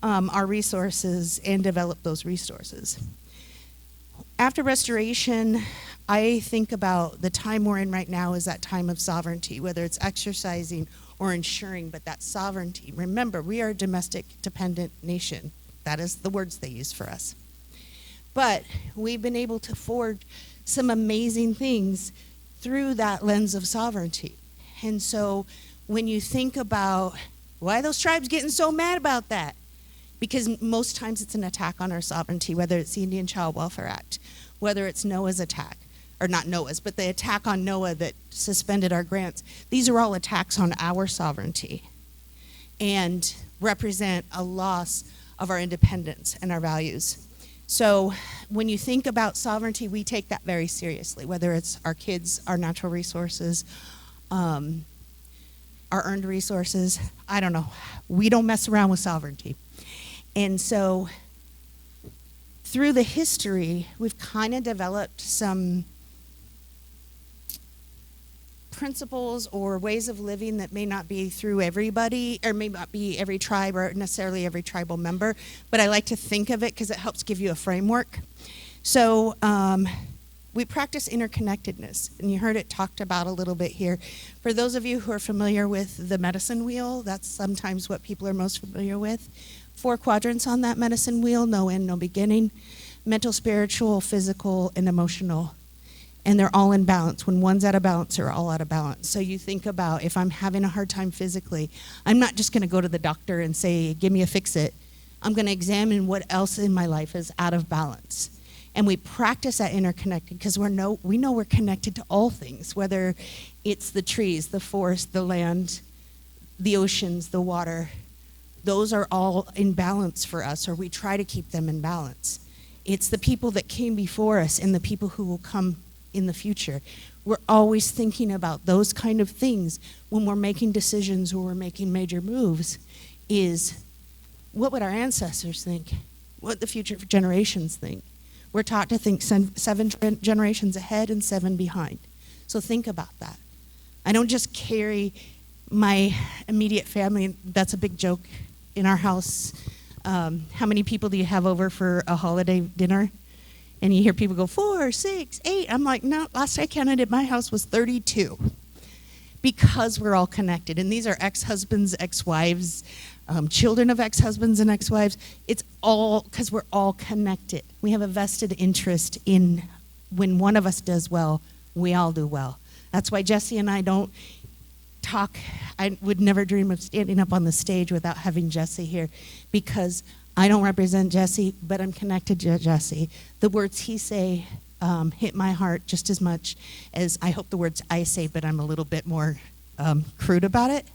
our resources and develop those resources. After restoration, I think about the time we're in right now is that time of sovereignty, whether it's exercising or ensuring, but that sovereignty. Remember, we are a domestic dependent nation. That is the words they use for us. But we've been able to forge some amazing things through that lens of sovereignty. And so when you think about why are those tribes getting so mad about that? Because most times it's an attack on our sovereignty, whether it's the Indian Child Welfare Act, whether it's Noah's attack, or not Noah's, but the attack on Noah that suspended our grants. These are all attacks on our sovereignty and represent a loss of our independence and our values. So when you think about sovereignty, we take that very seriously, whether it's our kids, our natural resources, our earned resources. I don't know. We don't mess around with sovereignty. And so through the history, we've kind of developed some principles or ways of living that may not be through everybody, or may not be every tribe or necessarily every tribal member, but I like to think of it because it helps give you a framework. So we practice interconnectedness, and you heard it talked about a little bit here. For those of you who are familiar with the medicine wheel, that's sometimes what people are most familiar with. 4 quadrants on that medicine wheel: no end, no beginning, mental, spiritual, physical, and emotional. And they're all in balance. When one's out of balance, they're all out of balance. So you think about, if I'm having a hard time physically, I'm not just going to go to the doctor and say, give me a fix-it. I'm going to examine what else in my life is out of balance. And we practice that interconnected because we know we're connected to all things, whether it's the trees, the forest, the land, the oceans, the water. Those are all in balance for us, or we try to keep them in balance. It's the people that came before us and the people who will come in the future. We're always thinking about those kind of things when we're making decisions or we're making major moves. Is what would our ancestors think? What the future generations think? We're taught to think 7 generations ahead and 7 behind. So think about that. I don't just carry my immediate family. That's a big joke in our house. How many people do you have over for a holiday dinner? And you hear people go, 4, 6, 8. I'm like, no, last I counted at my house was 32. Because we're all connected. And these are ex-husbands, ex-wives, children of ex-husbands and ex-wives. It's all because we're all connected. We have a vested interest in when one of us does well, we all do well. That's why Jesse and I don't talk. I would never dream of standing up on the stage without having Jesse here, because I don't represent Jesse, but I'm connected to Jesse. The words he say hit my heart just as much as I hope the words I say, but I'm a little bit more crude about it.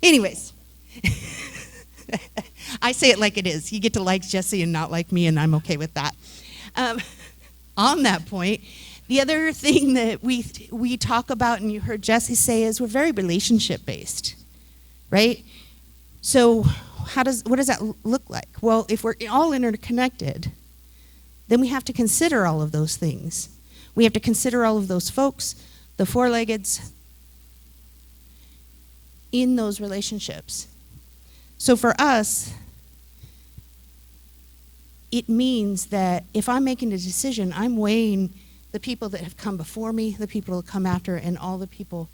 Anyways, I say it like it is. You get to like Jesse and not like me, and I'm okay with that. On that point, the other thing that we talk about, and you heard Jesse say, is we're very relationship-based, right? So what does that look like? Well, if we're all interconnected, then we have to consider all of those things. We have to consider all of those folks, the four-leggeds, in those relationships. So for us, it means that if I'm making a decision, I'm weighing the people that have come before me, the people that will come after, and all the people,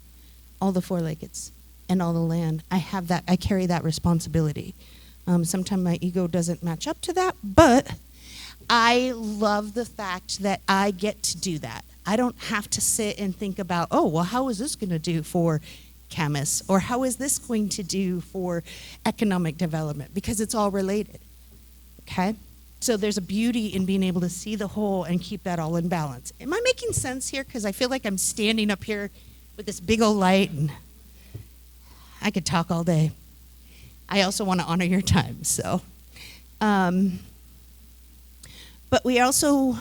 all the four-leggeds, and all the land. I carry that responsibility. Sometimes my ego doesn't match up to that, but I love the fact that I get to do that. I don't have to sit and think about, oh, well, how is this going to do for Camas? Or how is this going to do for economic development? Because it's all related, okay? So there's a beauty in being able to see the whole and keep that all in balance. Am I making sense here? Because I feel like I'm standing up here with this big old light, and I could talk all day. I also want to honor your time, so. But we also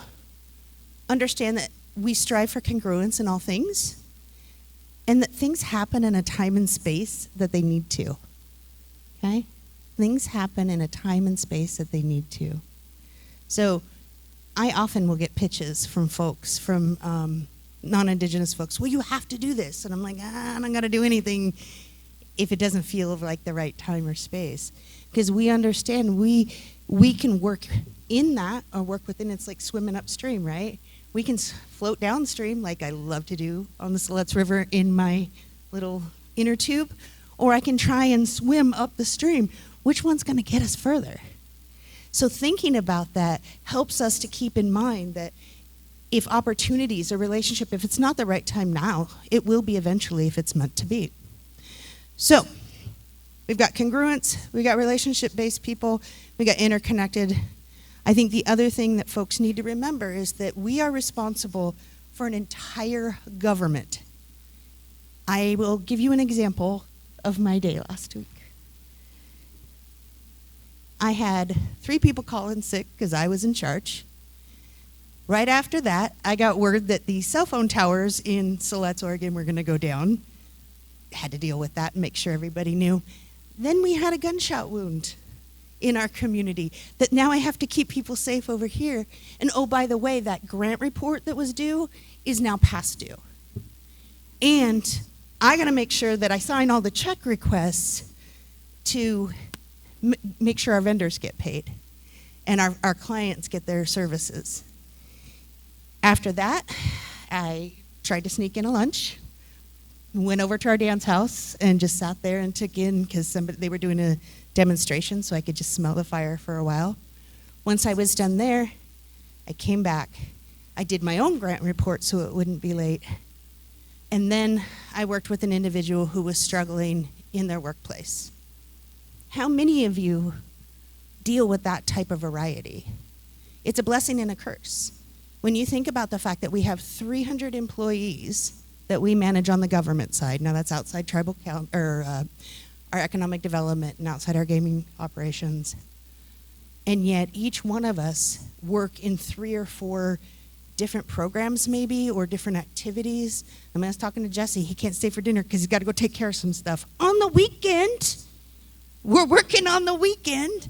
understand that we strive for congruence in all things, and that things happen in a time and space that they need to, okay? Things happen in a time and space that they need to. So I often will get pitches from folks, from non-Indigenous folks, well, you have to do this. And I'm like, I'm not going to do anything if it doesn't feel like the right time or space. Because we understand we can work in that or work within. It's like swimming upstream, right? We can float downstream like I love to do on the Siletz River in my little inner tube, or I can try and swim up the stream. Which one's going to get us further? So thinking about that helps us to keep in mind that if opportunities or relationship, if it's not the right time now, it will be eventually if it's meant to be. So we've got congruence, we've got relationship-based people, we got interconnected. I think the other thing that folks need to remember is that we are responsible for an entire government. I will give you an example of my day last week. I had 3 people call in sick because I was in charge. Right after that, I got word that the cell phone towers in Siletz, Oregon were going to go down. Had to deal with that and make sure everybody knew. Then we had a gunshot wound in our community that now I have to keep people safe over here. And oh, by the way, that grant report that was due is now past due. And I got to make sure that I sign all the check requests to make sure our vendors get paid and our clients get their services. After that, I tried to sneak in a lunch, went over to our dance house and just sat there and took in, because they were doing a demonstration, so I could just smell the fire for a while. Once I was done there, I came back. I did my own grant report so it wouldn't be late. And then I worked with an individual who was struggling in their workplace. How many of you deal with that type of variety? It's a blessing and a curse. When you think about the fact that we have 300 employees that we manage on the government side, now that's outside tribal our economic development and outside our gaming operations, and yet each one of us work in 3 or 4 different programs maybe, or different activities. I was talking to Jesse, he can't stay for dinner because he's got to go take care of some stuff. On the weekend, we're working on the weekend,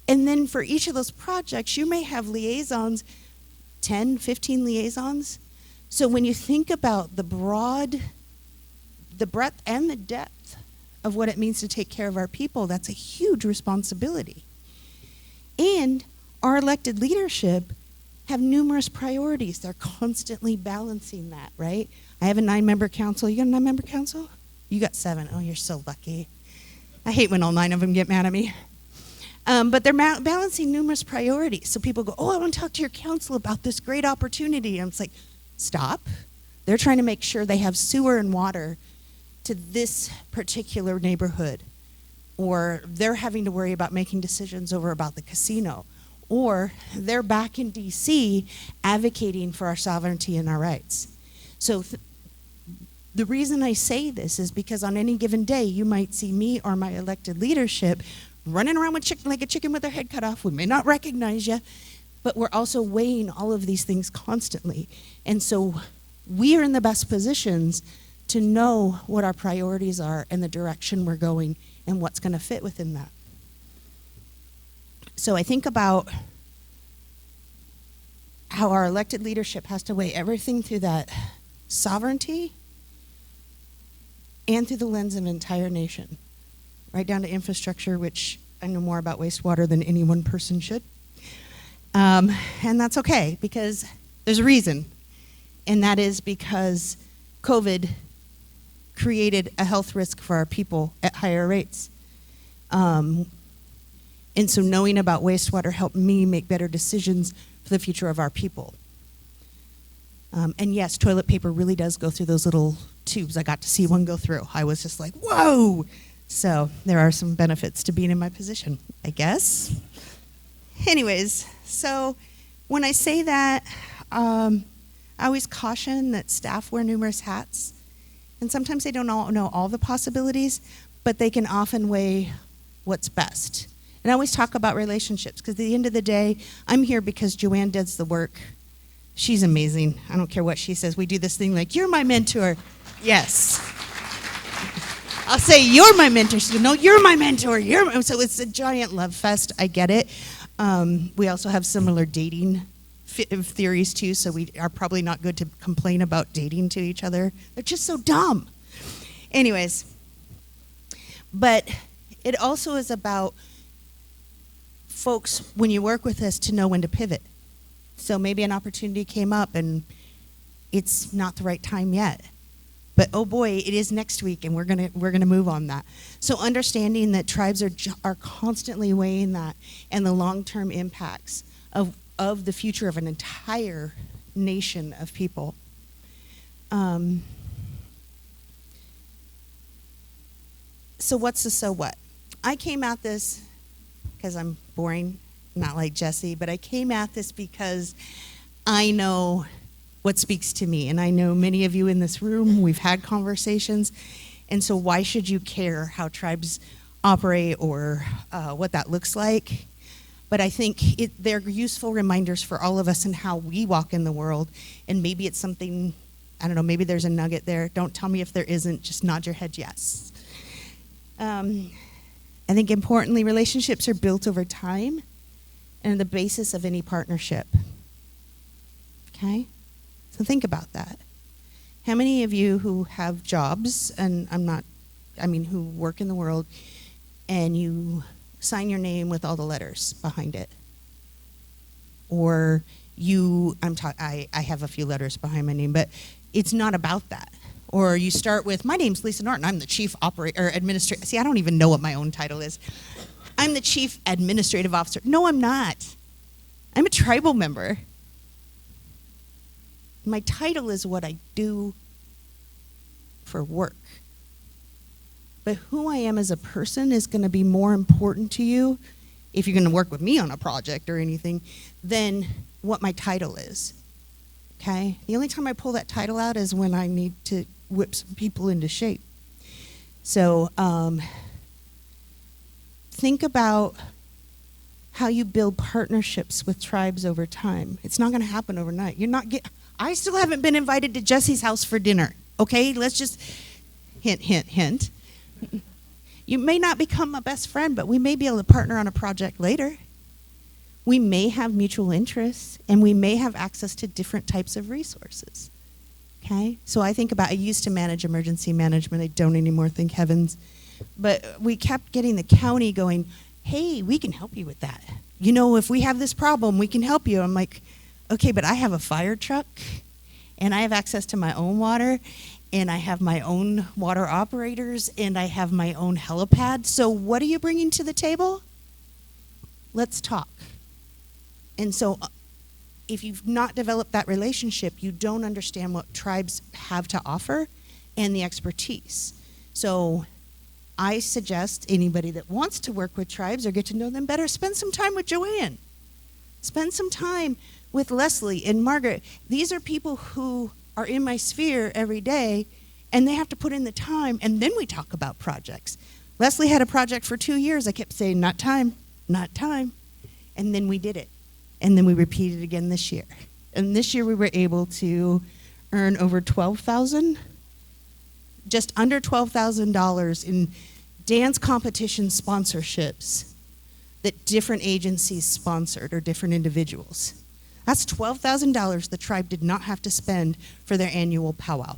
and then for each of those projects, you may have liaisons, 10, 15 liaisons. So when you think about the breadth and the depth of what it means to take care of our people, that's a huge responsibility. And our elected leadership have numerous priorities. They're constantly balancing that, right? I have a 9-member council. You got a 9-member council? You got 7. Oh, you're so lucky. I hate when all 9 of them get mad at me. But they're balancing numerous priorities. So people go, oh, I want to talk to your council about this great opportunity. And it's like, stop. They're trying to make sure they have sewer and water to this particular neighborhood. Or they're having to worry about making decisions over about the casino. Or they're back in D.C. advocating for our sovereignty and our rights. So The reason I say this is because on any given day, you might see me or my elected leadership running around like a chicken with their head cut off. We may not recognize you, but we're also weighing all of these things constantly. And so we are in the best positions to know what our priorities are and the direction we're going and what's going to fit within that. So I think about how our elected leadership has to weigh everything through that sovereignty and through the lens of an entire nation, right down to infrastructure, which I know more about wastewater than any one person should. And that's okay, because there's a reason, and that is because COVID created a health risk for our people at higher rates. And so knowing about wastewater helped me make better decisions for the future of our people. And yes, toilet paper really does go through those little tubes. I got to see one go through. I was just like, whoa! So there are some benefits to being in my position, I guess. Anyways, so when I say that, I always caution that staff wear numerous hats. And sometimes they don't all know all the possibilities, but they can often weigh what's best. And I always talk about relationships, because at the end of the day, I'm here because Joanne does the work. She's amazing. I don't care what she says. We do this thing like, you're my mentor. Yes. I'll say, you're my mentor. She'll go, no, you're my mentor. So it's a giant love fest. I get it. We also have similar dating theories too, so we are probably not good to complain about dating to each other. They're just so dumb. Anyways, but it also is about folks, when you work with us, to know when to pivot. So maybe an opportunity came up and it's not the right time yet. But oh boy, it is next week, and we're gonna move on that. So understanding that tribes are constantly weighing that and the long-term impacts of the future of an entire nation of people. So what's the so what? I came at this because I'm boring, not like Jesse, but I came at this because I know what speaks to me, and I know many of you in this room, we've had conversations, and so why should you care how tribes operate or what that looks like? But I think they're useful reminders for all of us in how we walk in the world, and maybe it's something, I don't know, maybe there's a nugget there. Don't tell me if there isn't, just nod your head yes. I think importantly, relationships are built over time and are the basis of any partnership. Okay? So think about that. How many of you who have jobs, and who work in the world, and you sign your name with all the letters behind it? Or I have a few letters behind my name, but it's not about that. Or you start with, my name's Lisa Norton, I'm the chief administrator. See, I don't even know what my own title is. I'm the chief administrative officer. No, I'm not. I'm a tribal member. My title is what I do for work. But who I am as a person is going to be more important to you, if you're going to work with me on a project or anything, than what my title is. Okay? The only time I pull that title out is when I need to whip some people into shape. So think about how you build partnerships with tribes over time. It's not going to happen overnight. I still haven't been invited to Jesse's house for dinner. Okay? Let's just hint, hint, hint. You may not become a best friend, but we may be able to partner on a project later. We may have mutual interests, and we may have access to different types of resources. Okay? So I used to manage emergency management. I don't anymore, thank heavens. But we kept getting the county going, hey, we can help you with that. You know, if we have this problem, we can help you. I'm like, okay, but I have a fire truck, and I have access to my own water, and I have my own water operators, and I have my own helipad. So what are you bringing to the table? Let's talk. And so if you've not developed that relationship, you don't understand what tribes have to offer and the expertise. So I suggest anybody that wants to work with tribes or get to know them better, spend some time with Joanne. Spend some time with Leslie and Margaret. These are people who are in my sphere every day, And they have to put in the time, and then we talk about projects. Leslie had a project for 2 years. I kept saying, not time, not time. And then we did it. And then we repeated it again this year. And this year we were able to earn over $12,000, just under $12,000 in dance competition sponsorships that different agencies sponsored or different individuals. That's $12,000 the tribe did not have to spend for their annual powwow.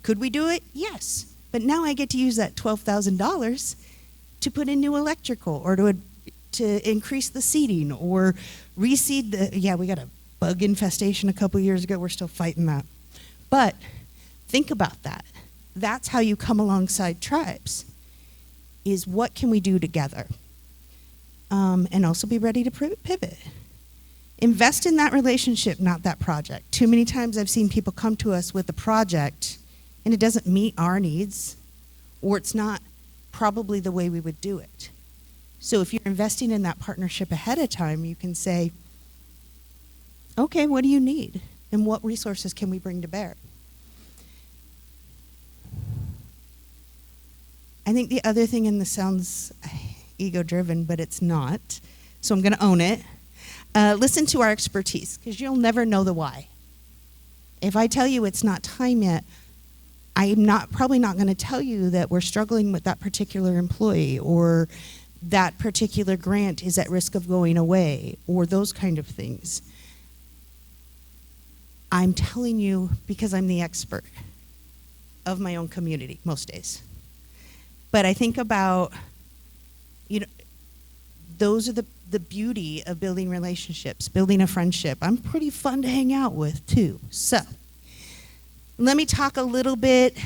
Could we do it? Yes. But now I get to use that $12,000 to put in new electrical or to increase the seeding or reseed the, we got a bug infestation a couple years ago. We're still fighting that. But think about that. That's how you come alongside tribes, is what can we do together? And also be ready to pivot. Invest in that relationship, not that project. Too many times I've seen people come to us with a project and it doesn't meet our needs, or it's not probably the way we would do it. So if you're investing in that partnership ahead of time, you can say, okay, what do you need? And what resources can we bring to bear? I think the other thing, and this sounds ego-driven, but it's not, so I'm going to own it. Listen to our expertise, because you'll never know the why. If I tell you it's not time yet, I'm probably not going to tell you that we're struggling with that particular employee, or that particular grant is at risk of going away, or those kind of things. I'm telling you because I'm the expert of my own community most days. But I think about, those are the beauty of building relationships, building a friendship. I'm pretty fun to hang out with too. So let me talk a little bit.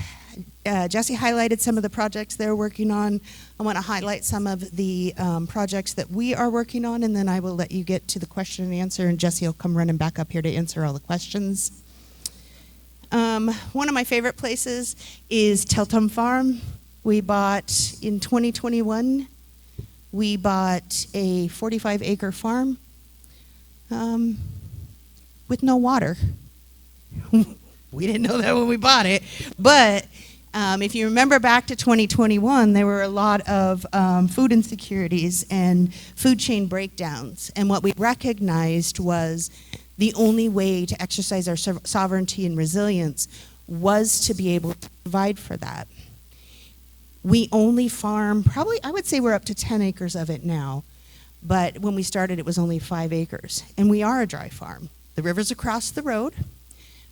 Jesse highlighted some of the projects they're working on. I want to highlight some of the projects that we are working on, and then I will let you get to the question and answer, and Jesse will come running back up here to answer all the questions. One of my favorite places is Teltum Farm. We bought, in 2021, we bought a 45-acre farm with no water. We didn't know that when we bought it, but if you remember back to 2021, there were a lot of food insecurities and food chain breakdowns, and what we recognized was the only way to exercise our sovereignty and resilience was to be able to provide for that. We only farm, probably, I would say we're up to 10 acres of it now, but when we started it was only 5 acres, and we are a dry farm. The river's across the road,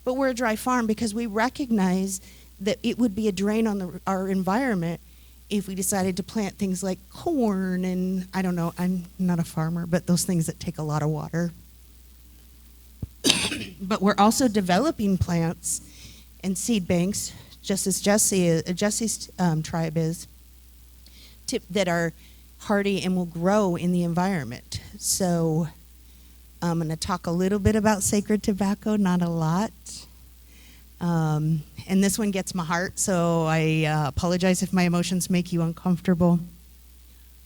but we're a dry farm because we recognize that it would be a drain on our environment if we decided to plant things like corn and, I don't know, I'm not a farmer, but those things that take a lot of water. But we're also developing plants and seed banks, just as Jesse's tribe is, that are hardy and will grow in the environment. So I'm going to talk a little bit about sacred tobacco, not a lot. And this one gets my heart, so I apologize if my emotions make you uncomfortable.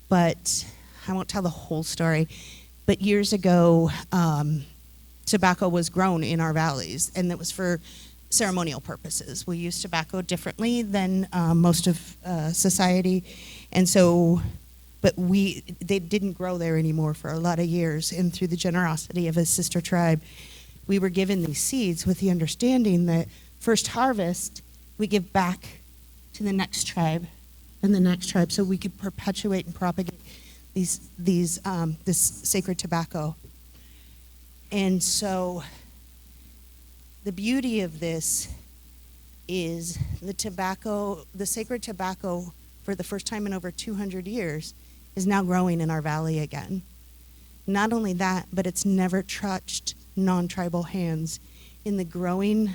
But I won't tell the whole story. But years ago, tobacco was grown in our valleys, and it was for ceremonial purposes. We use tobacco differently than most of society, and so, but they didn't grow there anymore for a lot of years, and through the generosity of a sister tribe, we were given these seeds with the understanding that first harvest, we give back to the next tribe and the next tribe, so we could perpetuate and propagate this sacred tobacco. And so the beauty of this is the sacred tobacco, for the first time in over 200 years, is now growing in our valley again. Not only that, but it's never touched non-tribal hands in the growing,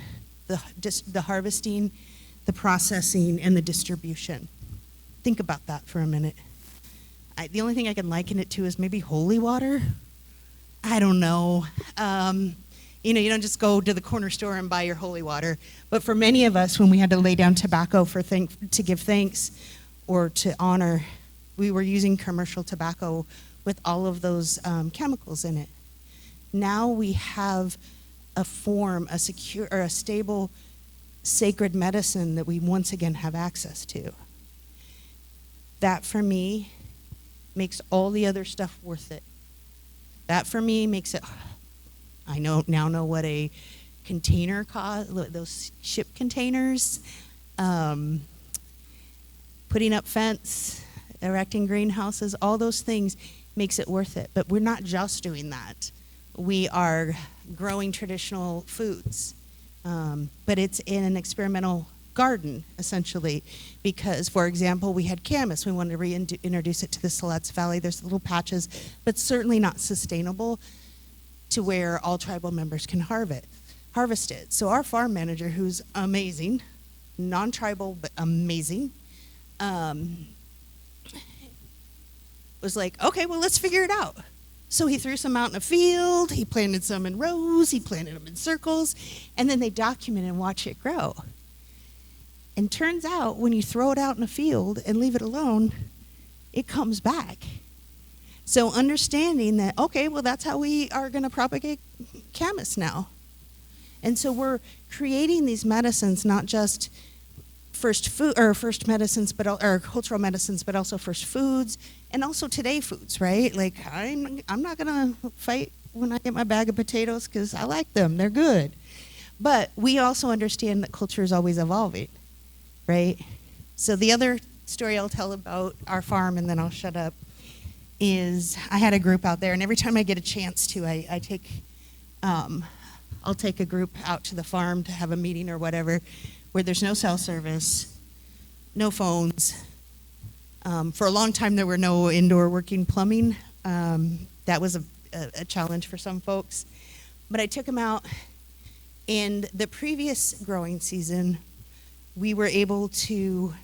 the harvesting, the processing, and the distribution. Think about that for a minute. The only thing I can liken it to is maybe holy water. I don't know. You don't just go to the corner store and buy your holy water. But for many of us, when we had to lay down tobacco to give thanks or to honor, we were using commercial tobacco with all of those chemicals in it. Now we have a form, a secure or a stable sacred medicine that we once again have access to. That for me makes all the other stuff worth it. That for me makes it, I now know what a container cost, those ship containers, putting up fence, erecting greenhouses, all those things makes it worth it. But we're not just doing that. We are growing traditional foods, but it's in an experimental garden, essentially, because, for example, we had camas. We wanted to reintroduce it to the Siletz Valley. There's little patches, but certainly not sustainable to where all tribal members can harvest it. So our farm manager, who's amazing, non-tribal but amazing, was like, okay, well, let's figure it out. So he threw some out in a field, he planted some in rows, he planted them in circles, and then they document and watch it grow. And turns out when you throw it out in a field and leave it alone, it comes back. So understanding that, okay, well, that's how we are going to propagate camas now. And so we're creating these medicines, not just first medicines, or cultural medicines, but also first foods, and also today foods, right? Like I'm not gonna fight when I get my bag of potatoes because I like them; they're good. But we also understand that culture is always evolving, right? So the other story I'll tell about our farm, and then I'll shut up, is I had a group out there, and every time I get a chance to, I'll take a group out to the farm to have a meeting or whatever, where there's no cell service, no phones. For a long time, there were no indoor working plumbing. That was a challenge for some folks. But I took them out, and the previous growing season, we were able to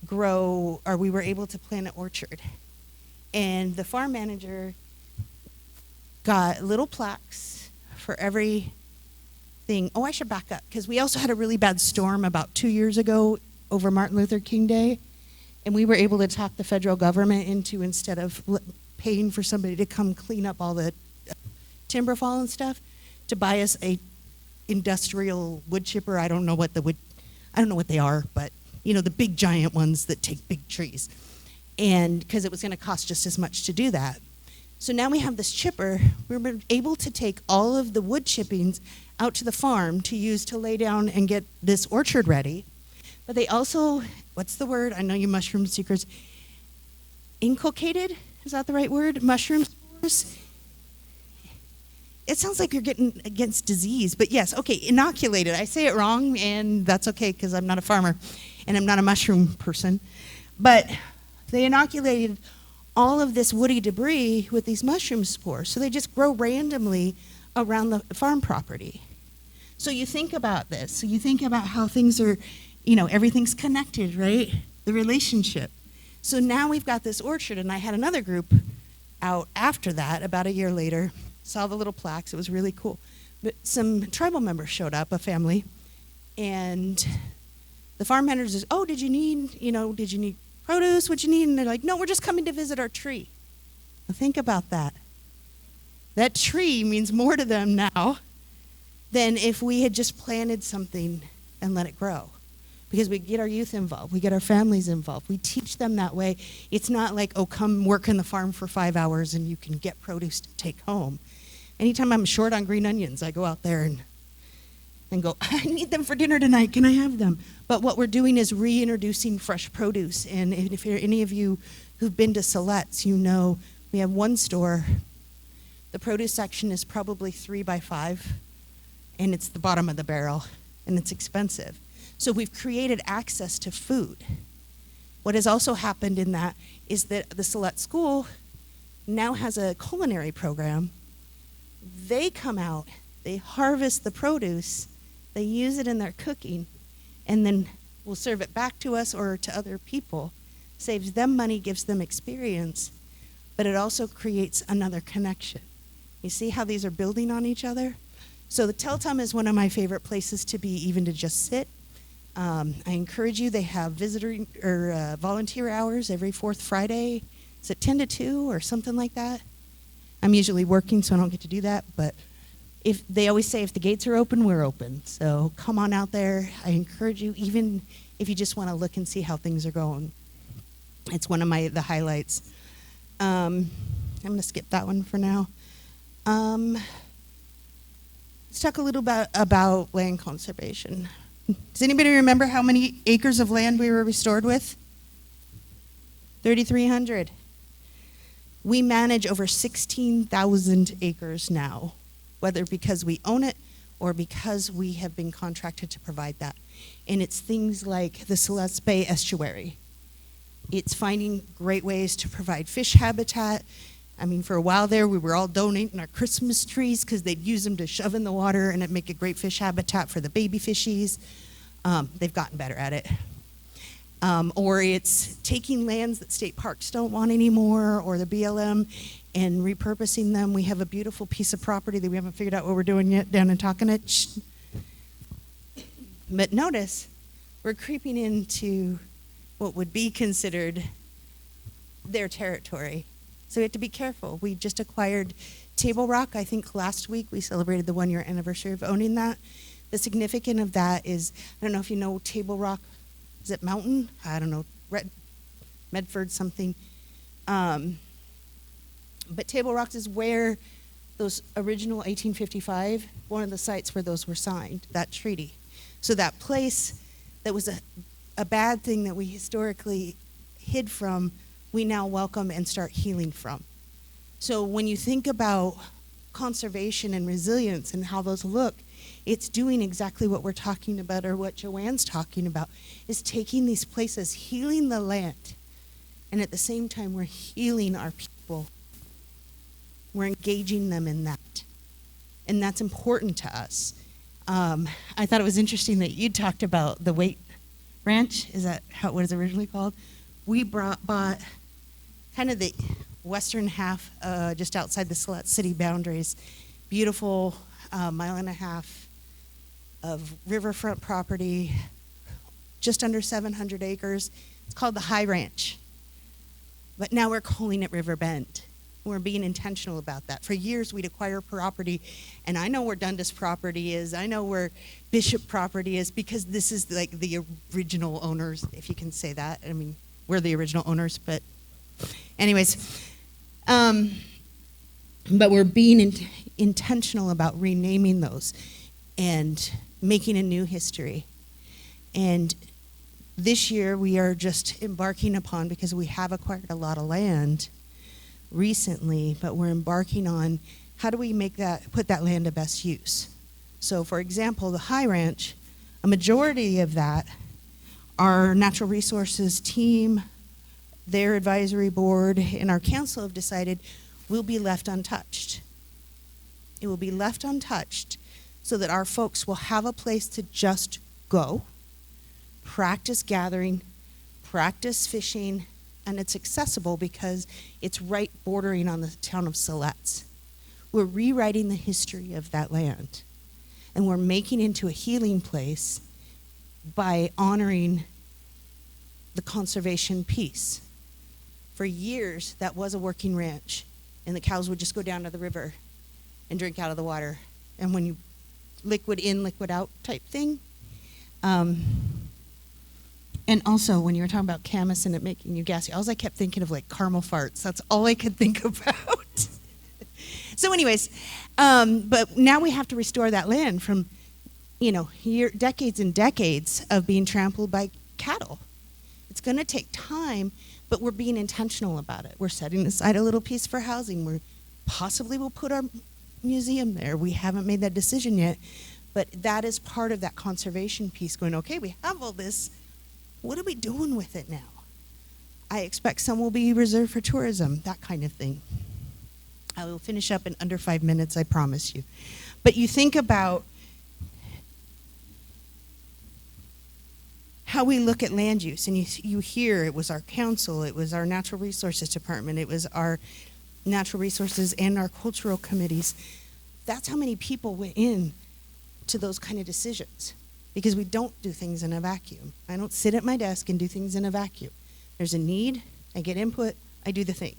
plant an orchard. And the farm manager got little plaques for every thing. Oh, I should back up, because we also had a really bad storm about 2 years ago over Martin Luther King Day, and we were able to talk the federal government into, instead of paying for somebody to come clean up all the timber fall and stuff, to buy us a industrial wood chipper. I don't know what they are, but the big giant ones that take big trees, and because it was going to cost just as much to do that. So now we have this chipper. We were able to take all of the wood chippings out to the farm to use to lay down and get this orchard ready. But they also, what's the word? I know you mushroom seekers. Inculcated? Is that the right word? Mushroom spores? It sounds like you're getting against disease, but yes, okay, inoculated. I say it wrong, and that's okay because I'm not a farmer and I'm not a mushroom person. But they inoculated all of this woody debris with these mushroom spores. So they just grow randomly around the farm property. So you think about this. So you think about how things are, everything's connected, right? The relationship. So now we've got this orchard, and I had another group out after that, about a year later, saw the little plaques. It was really cool. But some tribal members showed up, a family, and the farm manager says, oh, did you need produce? What'd you need? And they're like, no, we're just coming to visit our tree. Now think about that. That tree means more to them now than if we had just planted something and let it grow. Because we get our youth involved, we get our families involved, we teach them that way. It's not like, oh, come work in the farm for 5 hours and you can get produce to take home. Anytime I'm short on green onions, I go out there and go, I need them for dinner tonight, can I have them? But what we're doing is reintroducing fresh produce. And if any of you who've been to Siletz, we have one store. The produce section is probably 3 by 5, and it's the bottom of the barrel, and it's expensive. So we've created access to food. What has also happened in that is that the Siletz School now has a culinary program. They come out, they harvest the produce, they use it in their cooking, and then will serve it back to us or to other people. Saves them money, gives them experience, but it also creates another connection. You see how these are building on each other? So the Teltum is one of my favorite places to be, even to just sit. I encourage you, they have visitor or volunteer hours every fourth Friday. Is it 10 to 2 or something like that? I'm usually working, so I don't get to do that, but if they always say if the gates are open, we're open. So come on out there. I encourage you, even if you just want to look and see how things are going. It's one of the highlights. I'm going to skip that one for now. Let's talk a little bit about land conservation. Does anybody remember how many acres of land we were restored with? 3,300. We manage over 16,000 acres now, whether because we own it or because we have been contracted to provide that. And it's things like the Siletz Bay estuary. It's finding great ways to provide fish habitat. I mean, for a while there, we were all donating our Christmas trees because they'd use them to shove in the water and it'd make a great fish habitat for the baby fishies. They've gotten better at it. Or it's taking lands that state parks don't want anymore, or the BLM, and repurposing them. We have a beautiful piece of property that we haven't figured out what we're doing yet down in Talkenich. But notice, we're creeping into what would be considered their territory. So we have to be careful. We just acquired Table Rock. I think last week we celebrated the 1-year anniversary of owning that. The significance of that is, I don't know if you know Table Rock, is it Mountain? I don't know, Medford something. But Table Rock is where those original 1855, one of the sites where those were signed, that treaty. So that place that was a bad thing that we historically hid from, we now welcome and start healing from. So when you think about conservation and resilience and how those look, it's doing exactly what we're talking about, or what Joanne's talking about, is taking these places, healing the land, and at the same time we're healing our people. We're engaging them in that. And that's important to us. I thought it was interesting that you talked about the Waite Ranch. Is that what it was originally called? We bought kind of the western half, just outside the Siletz city boundaries. Beautiful 1.5 miles of riverfront property, just under 700 acres. It's called the High Ranch. But now we're calling it River Bend. We're being intentional about that. For years, we'd acquire property, and I know where Dundas property is. I know where Bishop property is, because this is like the original owners, if you can say that. I mean, we're the original owners, but anyways. But we're being intentional about renaming those and making a new history. And this year, we are just embarking upon, because we have acquired a lot of land recently, but we're embarking on how do we put that land to best use. So for example, the High Ranch, a majority of that, our natural resources team, their advisory board, and our council have decided will be left untouched. It will be left untouched so that our folks will have a place to just go, practice gathering, practice fishing, and it's accessible because it's right bordering on the town of Siletz. We're rewriting the history of that land, and we're making it into a healing place by honoring the conservation piece. For years, that was a working ranch, and the cows would just go down to the river and drink out of the water. And when you liquid in, liquid out type thing. And also, when you were talking about Camus and it making you gassy, all I kept thinking of like caramel farts. That's all I could think about. So anyways, but now we have to restore that land from, decades and decades of being trampled by cattle. It's going to take time, but we're being intentional about it. We're setting aside a little piece for housing. We possibly will put our museum there. We haven't made that decision yet, but that is part of that conservation piece, going, okay, we have all this. What are we doing with it now? I expect some will be reserved for tourism, that kind of thing. I will finish up in under 5 minutes, I promise you. But you think about how we look at land use, and you hear it was our council, it was our natural resources department, it was our natural resources and our cultural committees. That's how many people went in to those kind of decisions, because we don't do things in a vacuum. I don't sit at my desk and do things in a vacuum. There's a need, I get input, I do the thing.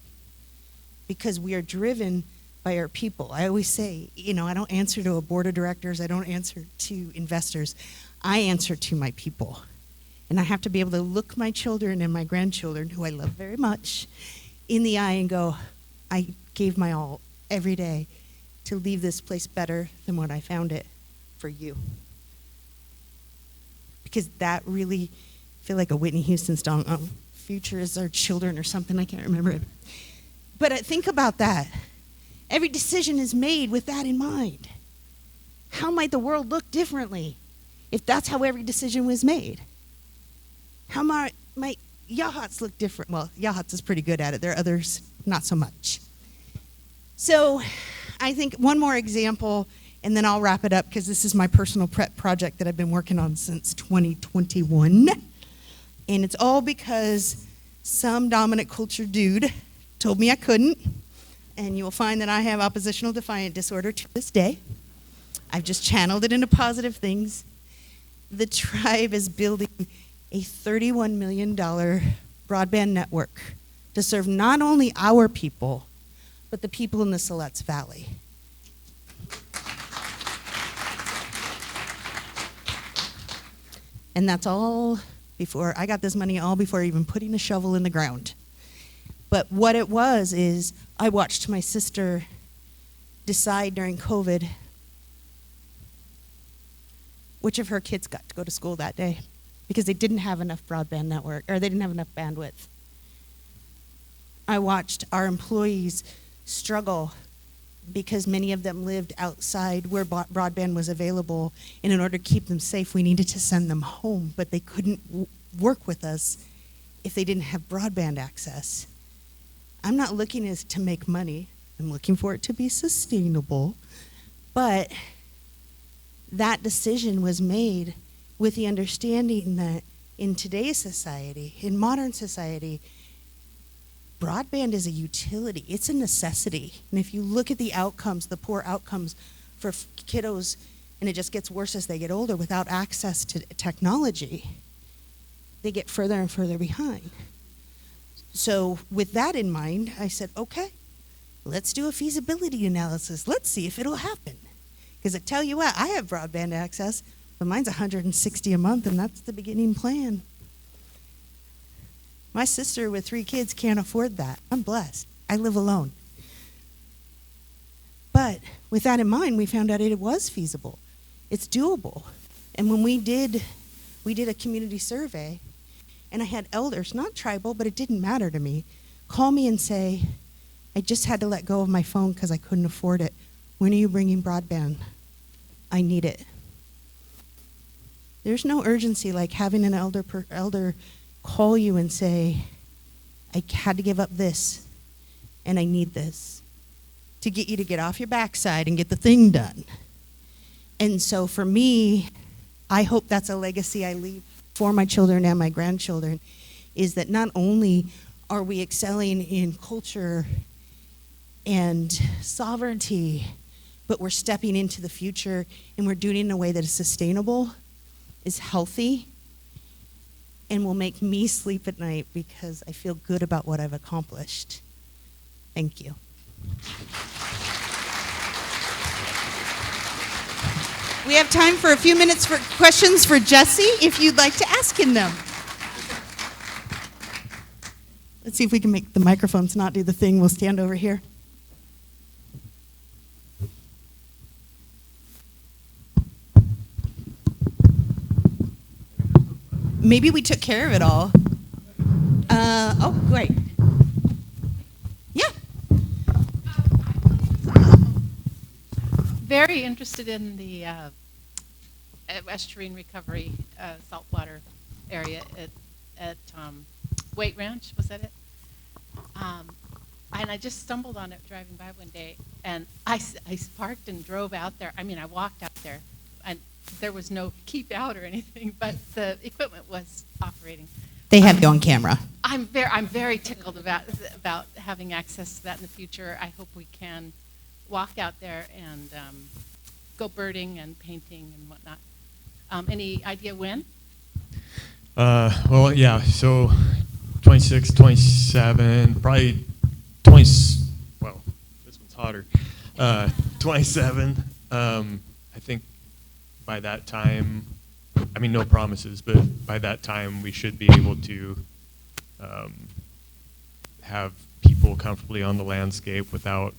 Because we are driven by our people. I always say, I don't answer to a board of directors. I don't answer to investors. I answer to my people. And I have to be able to look my children and my grandchildren, who I love very much, in the eye and go, I gave my all every day to leave this place better than what I found it for you. Because that really, I feel like a Whitney Houston song, future is our children or something, I can't remember it. But think about that. Every decision is made with that in mind. How might the world look differently if that's how every decision was made? How might Yachats look different? Well, Yachats is pretty good at it. There are others not so much. So I think one more example, and then I'll wrap it up, because this is my personal prep project that I've been working on since 2021. And it's all because some dominant culture dude told me I couldn't. And you will find that I have oppositional defiant disorder to this day. I've just channeled it into positive things. The tribe is building a $31 million broadband network to serve not only our people, but the people in the Siletz Valley. And that's all before, I got this money all before even putting a shovel in the ground. But what it was is I watched my sister decide during COVID which of her kids got to go to school that day because they didn't have enough broadband network, or they didn't have enough bandwidth. I watched our employees struggle because many of them lived outside where broadband was available, and in order to keep them safe, we needed to send them home, but they couldn't work with us if they didn't have broadband access. I'm not looking to make money. I'm looking for it to be sustainable. But that decision was made with the understanding that in today's society, in modern society, broadband is a utility. It's a necessity. And if you look at the outcomes, the poor outcomes for kiddos, and it just gets worse as they get older without access to technology, they get further and further behind. So with that in mind, I said, okay, let's do a feasibility analysis. Let's see if it'll happen. Because I tell you what, I have broadband access, but mine's $160 a month, and that's the beginning plan. My sister with 3 kids can't afford that. I'm blessed. I live alone. But with that in mind, we found out it was feasible. It's doable. And when we did a community survey, and I had elders, not tribal, but it didn't matter to me, call me and say, I just had to let go of my phone because I couldn't afford it. When are you bringing broadband? I need it. There's no urgency like having an elder call you and say, I had to give up this, and I need this, to get you to get off your backside and get the thing done. And so for me, I hope that's a legacy I leave for my children and my grandchildren, is that not only are we excelling in culture and sovereignty, but we're stepping into the future, and we're doing it in a way that is sustainable, is healthy, and will make me sleep at night because I feel good about what I've accomplished. Thank you. We have time for a few minutes for questions for Jesse, if you'd like to ask him them. Let's see if we can make the microphones not do the thing. We'll stand over here. Maybe we took care of it all. Oh, great. Yeah. Very interested in the estuarine recovery saltwater area at Waite Ranch. Was that it? And I just stumbled on it driving by one day, and I parked and drove out there. I mean, I walked out there, and there was no keep out or anything, but the equipment was operating. They have you on camera. I'm very tickled about having access to that in the future. I hope we can walk out there and go birding and painting and whatnot. Any idea when? Well, yeah, so 26, 27, probably 20, well, this one's hotter. 27. I think by that time, I mean, no promises, but by that time we should be able to have people comfortably on the landscape without,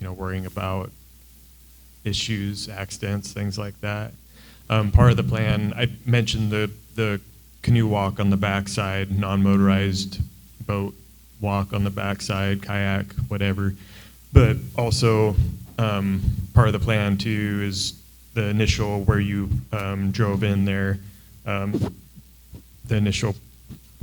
worrying about issues, accidents, things like that. Part of the plan, I mentioned the canoe walk on the backside, non-motorized boat walk on the backside, kayak, whatever. But also part of the plan too is the initial where you drove in there. The initial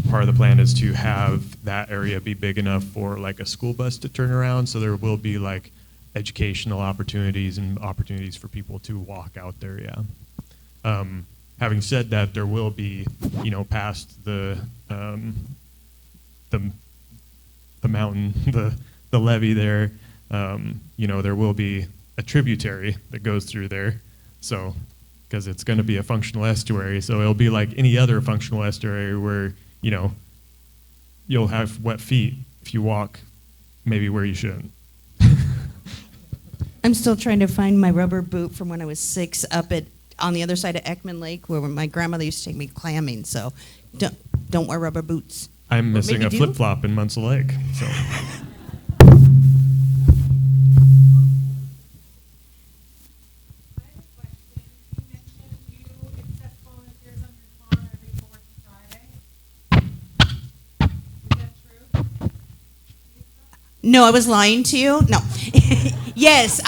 part of the plan is to have that area be big enough for like a school bus to turn around. So there will be like educational opportunities and opportunities for people to walk out there. Yeah. Having said that, there will be, past the mountain, the levee there, there will be a tributary that goes through there. So, because it's going to be a functional estuary, so it'll be like any other functional estuary where, you'll have wet feet if you walk maybe where you shouldn't. I'm still trying to find my rubber boot from when I was 6 up on the other side of Ekman Lake, where my grandmother used to take me clamming. So don't wear rubber boots. I'm missing a flip-flop in Munsell Lake. So. No, I was lying to you. No. Yes,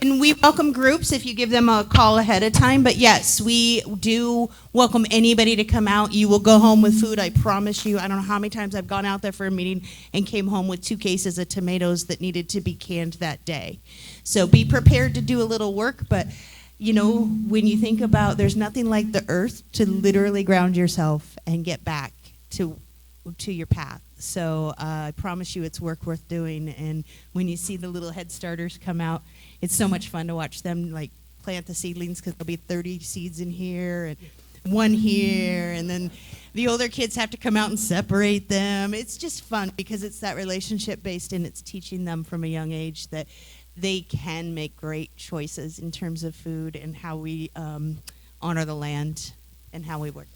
and we welcome groups if you give them a call ahead of time. But yes, we do welcome anybody to come out. You will go home with food, I promise you. I don't know how many times I've gone out there for a meeting and came home with 2 cases of tomatoes that needed to be canned that day. So be prepared to do a little work, but when you think about, there's nothing like the earth to literally ground yourself and get back to your path. So I promise you it's work worth doing. And when you see the little head starters come out, it's so much fun to watch them like plant the seedlings, because there'll be 30 seeds in here and 1 here, and then the older kids have to come out and separate them. It's just fun because it's that relationship based, and it's teaching them from a young age that they can make great choices in terms of food and how we honor the land and how we work.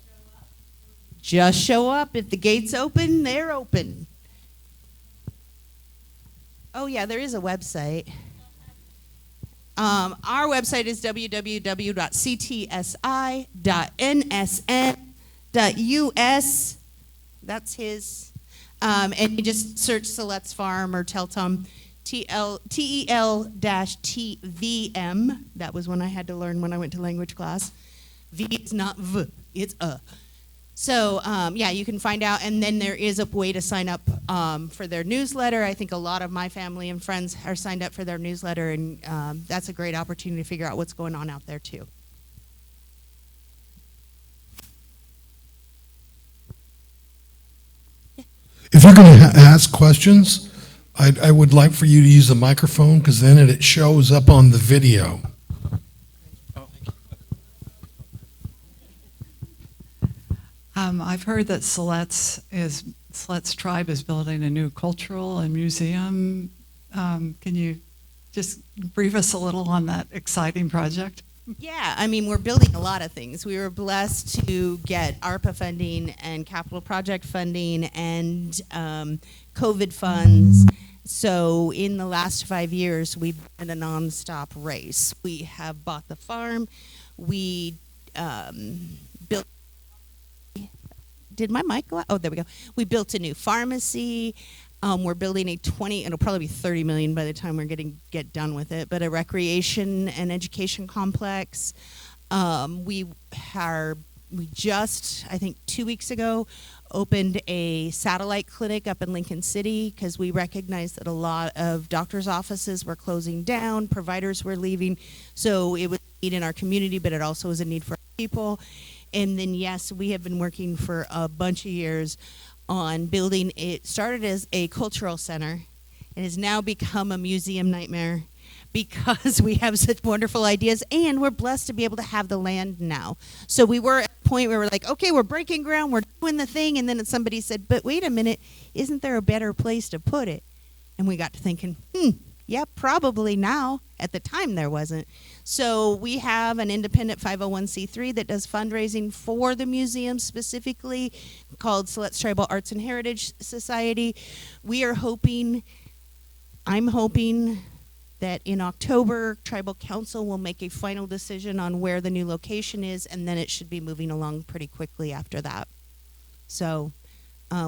Just show up. If the gate's open, they're open. Oh, yeah, there is a website. Our website is www.ctsi.nsn.us. That's his. And you just search Siletz Farm or Teltum, TEL-TVM. That was one I had to learn when I went to language class. V is not V, it's a. So, you can find out, and then there is a way to sign up for their newsletter. I think a lot of my family and friends are signed up for their newsletter, and that's a great opportunity to figure out what's going on out there, too. Yeah. If you're going to ask questions, I would like for you to use the microphone, because then it shows up on the video. I've heard that Siletz Tribe is building a new cultural and museum. Can you just brief us a little on that exciting project? Yeah, I mean, we're building a lot of things. We were blessed to get ARPA funding and capital project funding and COVID funds. So in the last 5 years, we've been a nonstop race. We have bought the farm. We built. Did my mic go out? Oh, there we go. We built a new pharmacy. We're building it'll probably be $30 million by the time we're get done with it, but a recreation and education complex. We just, I think 2 weeks ago, opened a satellite clinic up in Lincoln City, because we recognized that a lot of doctors' offices were closing down, providers were leaving, so it was a need in our community, but it also was a need for people. And then, yes, we have been working for a bunch of years on building. It started as a cultural center. It has now become a museum nightmare because we have such wonderful ideas, and we're blessed to be able to have the land now. So we were at a point where we're like, okay, we're breaking ground, we're doing the thing, and then somebody said, but wait a minute, isn't there a better place to put it? And we got to thinking, Yeah, probably now. At the time, there wasn't. So we have an independent 501c3 that does fundraising for the museum specifically, called Siletz Tribal Arts and Heritage Society. I'm hoping that in October, Tribal Council will make a final decision on where the new location is, and then it should be moving along pretty quickly after that. So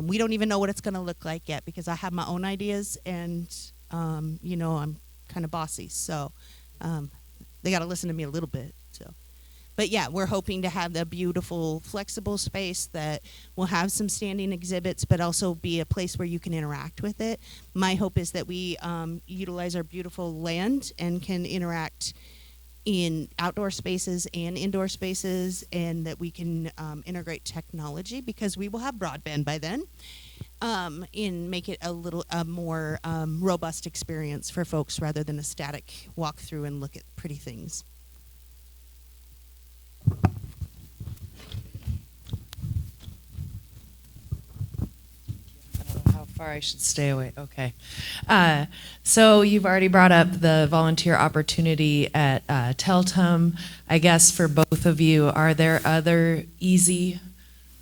we don't even know what it's going to look like yet, because I have my own ideas, and I'm kind of bossy, so they got to listen to me a little bit. So, but yeah, we're hoping to have the beautiful, flexible space that will have some standing exhibits, but also be a place where you can interact with it. My hope is that we utilize our beautiful land and can interact in outdoor spaces and indoor spaces, and that we can integrate technology, because we will have broadband by then, and make it a more robust experience for folks, rather than a static walk through and look at pretty things. How far I should stay away. Okay. So you've already brought up the volunteer opportunity at Teltum. I guess for both of you, are there other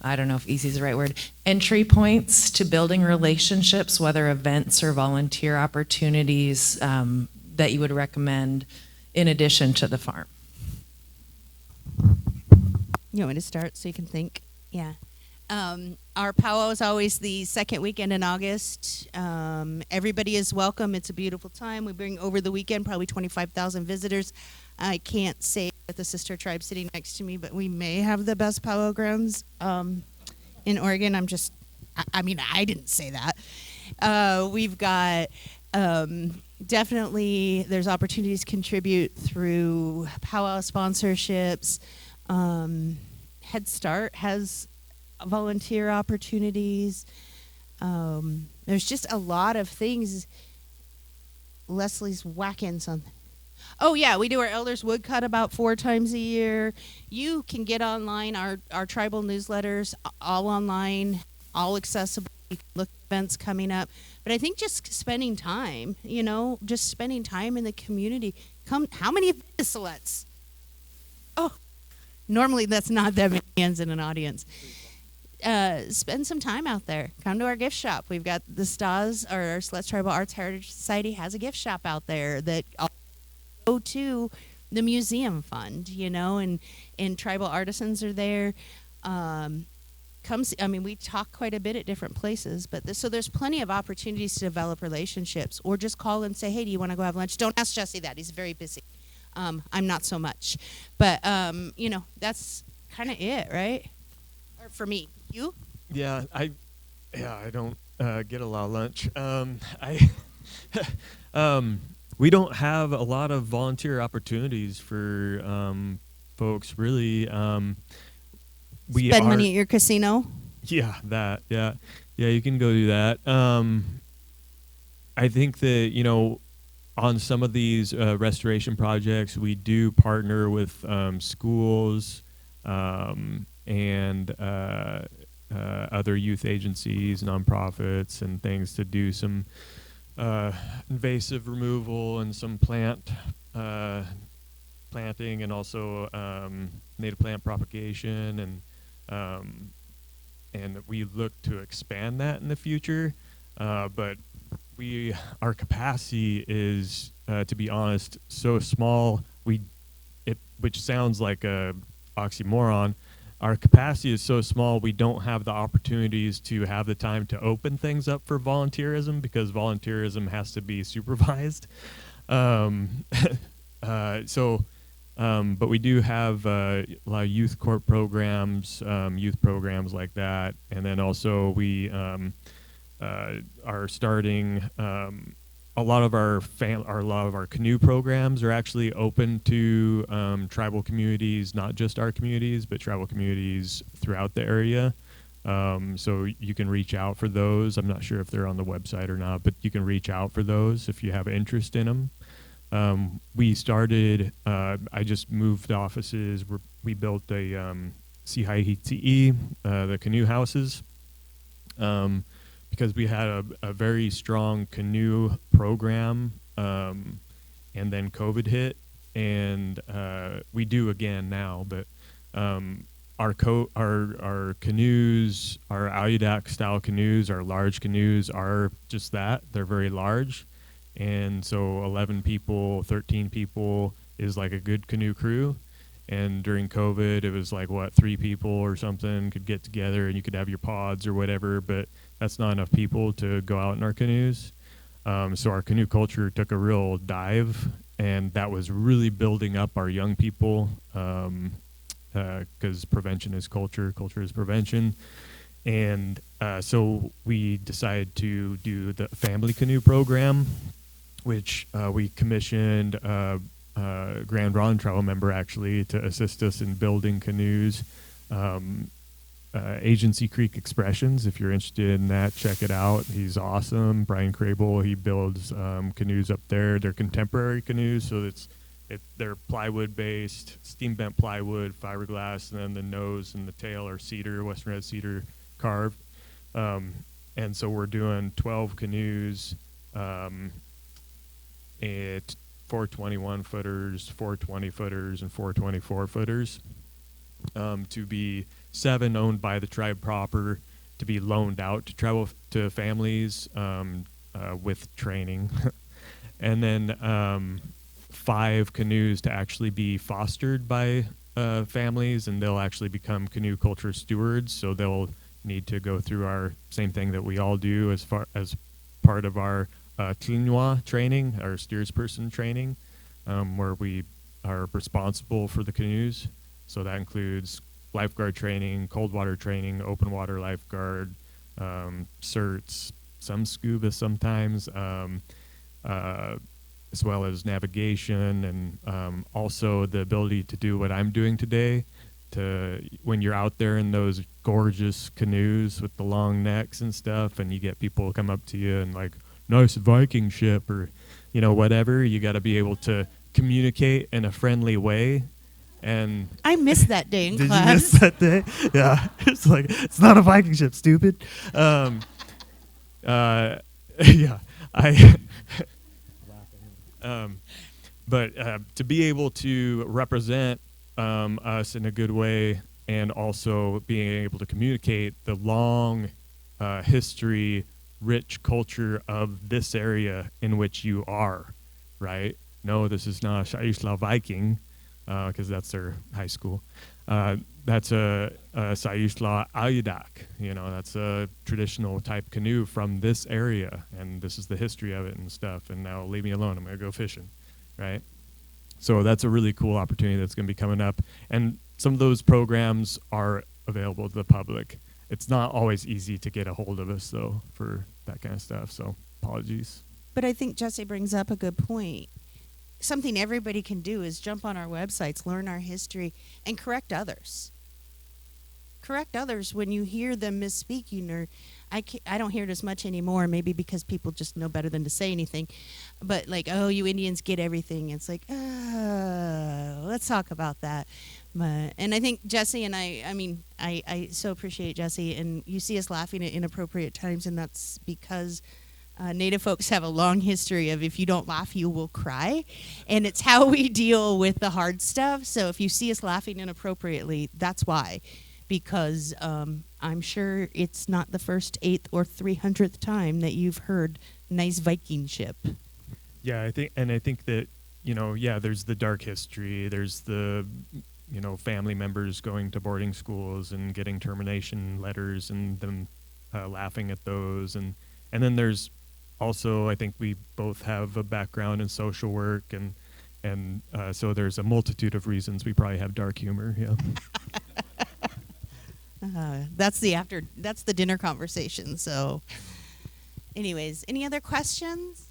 I don't know if easy is the right word, entry points to building relationships, whether events or volunteer opportunities, that you would recommend in addition to the farm? You want me to start so you can think? Yeah. Our powwow is always the second weekend in August. Everybody is welcome. It's a beautiful time. We bring over the weekend probably 25,000 visitors. I can't say with the sister tribe sitting next to me, but we may have the best powwow grounds in Oregon. I didn't say that. We've got definitely, there's opportunities to contribute through powwow sponsorships. Head Start has volunteer opportunities. There's just a lot of things. Leslie's whacking something. Oh yeah, we do our elders woodcut about 4 times a year. You can get online our tribal newsletters, all online, all accessible. You can look at events coming up. But I think just spending time, just spending time in the community. How many have been to Siletz? Oh, normally that's not that many hands in an audience. Spend some time out there. Come to our gift shop. We've got the STAS, or our Siletz Tribal Arts Heritage Society, has a gift shop out there that go to the museum fund, and tribal artisans are there. We talk quite a bit at different places, but so there's plenty of opportunities to develop relationships, or just call and say, hey, do you want to go have lunch? Don't ask Jesse that. He's very busy. I'm not so much. But, that's kind of it, right? Or for me. You? Yeah, I don't get a lot of lunch. We don't have a lot of volunteer opportunities for folks, really. We spend money at your casino? Yeah, that. Yeah, you can go do that. I think that, on some of these restoration projects, we do partner with schools and other youth agencies, nonprofits, and things to do some invasive removal and some planting, and also native plant propagation, and we look to expand that in the future. But our capacity is, to be honest, so small. Which sounds like a oxymoron. Our capacity is so small, we don't have the opportunities to have the time to open things up for volunteerism, because volunteerism has to be supervised. But we do have a lot of youth corps programs, youth programs like that, and then also we are starting a lot of our canoe programs are actually open to tribal communities, not just our communities, but tribal communities throughout the area. So you can reach out for those. I'm not sure if they're on the website or not, but you can reach out for those if you have interest in them. We started, I just moved offices. We built a Siuslaw, the canoe houses, because we had a very strong canoe program and then COVID hit, and we do again now. But our canoes, our Aludak style canoes, our large canoes are just that. They're very large, and so 11 people, 13 people is like a good canoe crew. And during COVID, it was like, 3 people or something could get together, and you could have your pods or whatever, but that's not enough people to go out in our canoes. So our canoe culture took a real dive, and that was really building up our young people, because prevention is culture, culture is prevention. And so we decided to do the family canoe program, which we commissioned Grand Ron travel member actually to assist us in building canoes. Agency Creek Expressions, if you're interested in that, check it out. He's awesome. Brian Crable, he builds canoes up there. They're contemporary canoes, so they're plywood based, steam bent plywood, fiberglass, and then the nose and the tail are cedar, western red cedar carved. And so we're doing 12 canoes, 421 footers, 420 footers, and 424 footers, to be 7 owned by the tribe proper, to be loaned out to travel to families with training, and then 5 canoes to actually be fostered by families, and they'll actually become canoe culture stewards. So they'll need to go through our same thing that we all do as part of our Tinwa training, our steersperson training, where we are responsible for the canoes. So that includes lifeguard training, cold water training, open water lifeguard, certs, some scuba sometimes, as well as navigation, and also the ability to do what I'm doing today. When you're out there in those gorgeous canoes with the long necks and stuff, and you get people come up to you and like, nice Viking ship, or whatever, you got to be able to communicate in a friendly way. And I missed that day in did class. you miss that day? Yeah. It's like, it's not a Viking ship, stupid. Yeah, but to be able to represent us in a good way, and also being able to communicate the long history, rich culture of this area in which you are, right? No, this is not Siuslaw Viking, because that's their high school. That's a Siuslaw Aludak. That's a traditional type canoe from this area, and this is the history of it and stuff. And now leave me alone. I'm going to go fishing, right? So that's a really cool opportunity that's going to be coming up. And some of those programs are available to the public. It's not always easy to get a hold of us, though, for that kind of stuff. So apologies. But I think Jesse brings up a good point. Something everybody can do is jump on our websites, learn our history, and correct others. Correct others when you hear them misspeaking, or I don't hear it as much anymore, maybe because people just know better than to say anything. But like, oh, you Indians get everything. It's like, let's talk about that. And I think Jesse and I so appreciate Jesse, and you see us laughing at inappropriate times, and that's because Native folks have a long history of, if you don't laugh, you will cry. And it's how we deal with the hard stuff. So if you see us laughing inappropriately, that's why. Because I'm sure it's not the first 8th or 300th time that you've heard nice Viking ship. Yeah, I think that, there's the dark history. There's the, family members going to boarding schools and getting termination letters and them laughing at those. And then there's also, I think we both have a background in social work, and so there's a multitude of reasons we probably have dark humor. Yeah. That's the dinner conversation. So, anyways, any other questions?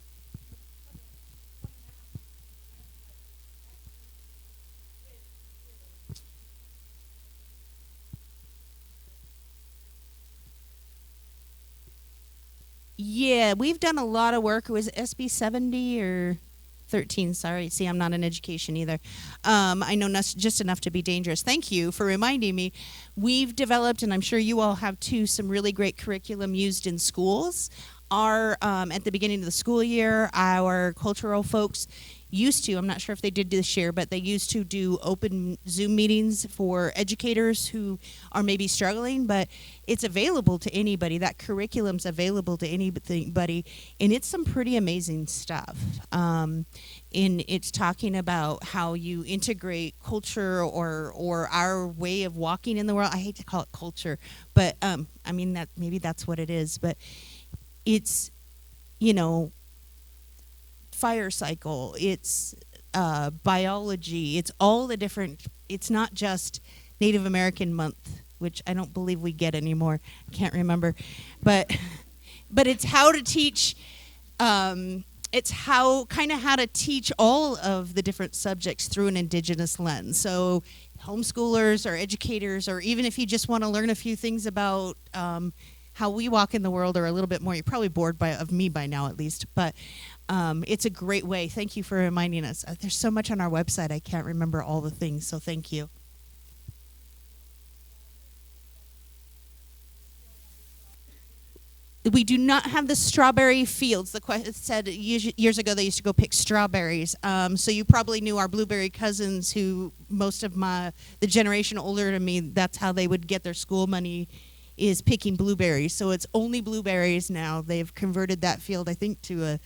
Yeah, we've done a lot of work. Was it SB 70 or 13? Sorry. See, I'm not in education either. I know just enough to be dangerous. Thank you for reminding me. We've developed, and I'm sure you all have too, some really great curriculum used in schools at the beginning of the school year, our cultural folks used to, I'm not sure if they did this year, but they used to do open Zoom meetings for educators who are maybe struggling, but it's available to anybody. That curriculum's available to anybody, and it's some pretty amazing stuff. And it's talking about how you integrate culture or our way of walking in the world. I hate to call it culture, but I mean, that maybe that's what it is, but it's, fire cycle, it's biology, it's all the different, it's not just Native American month, which I don't believe we get anymore, I can't remember, but it's how to teach, it's how to teach all of the different subjects through an indigenous lens. So homeschoolers or educators, or even if you just want to learn a few things about how we walk in the world, or a little bit more, you're probably bored of me by now at least, but it's a great way. Thank you for reminding us. There's so much on our website, I can't remember all the things, so thank you. We do not have the strawberry fields. It said years ago they used to go pick strawberries. So you probably knew our blueberry cousins, who most of the generation older than me, that's how they would get their school money, is picking blueberries. So it's only blueberries now. They've converted that field, I think, to a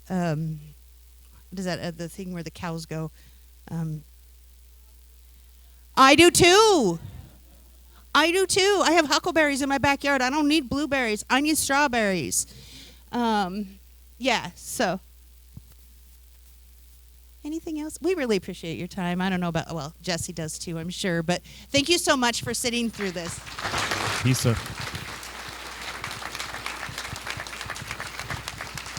what is that, the thing where the cows go? I do too. I have huckleberries in my backyard. I don't need blueberries. I need strawberries. Yeah, so. Anything else? We really appreciate your time. I don't know about, well, Jesse does too, I'm sure. But thank you so much for sitting through this. Peace.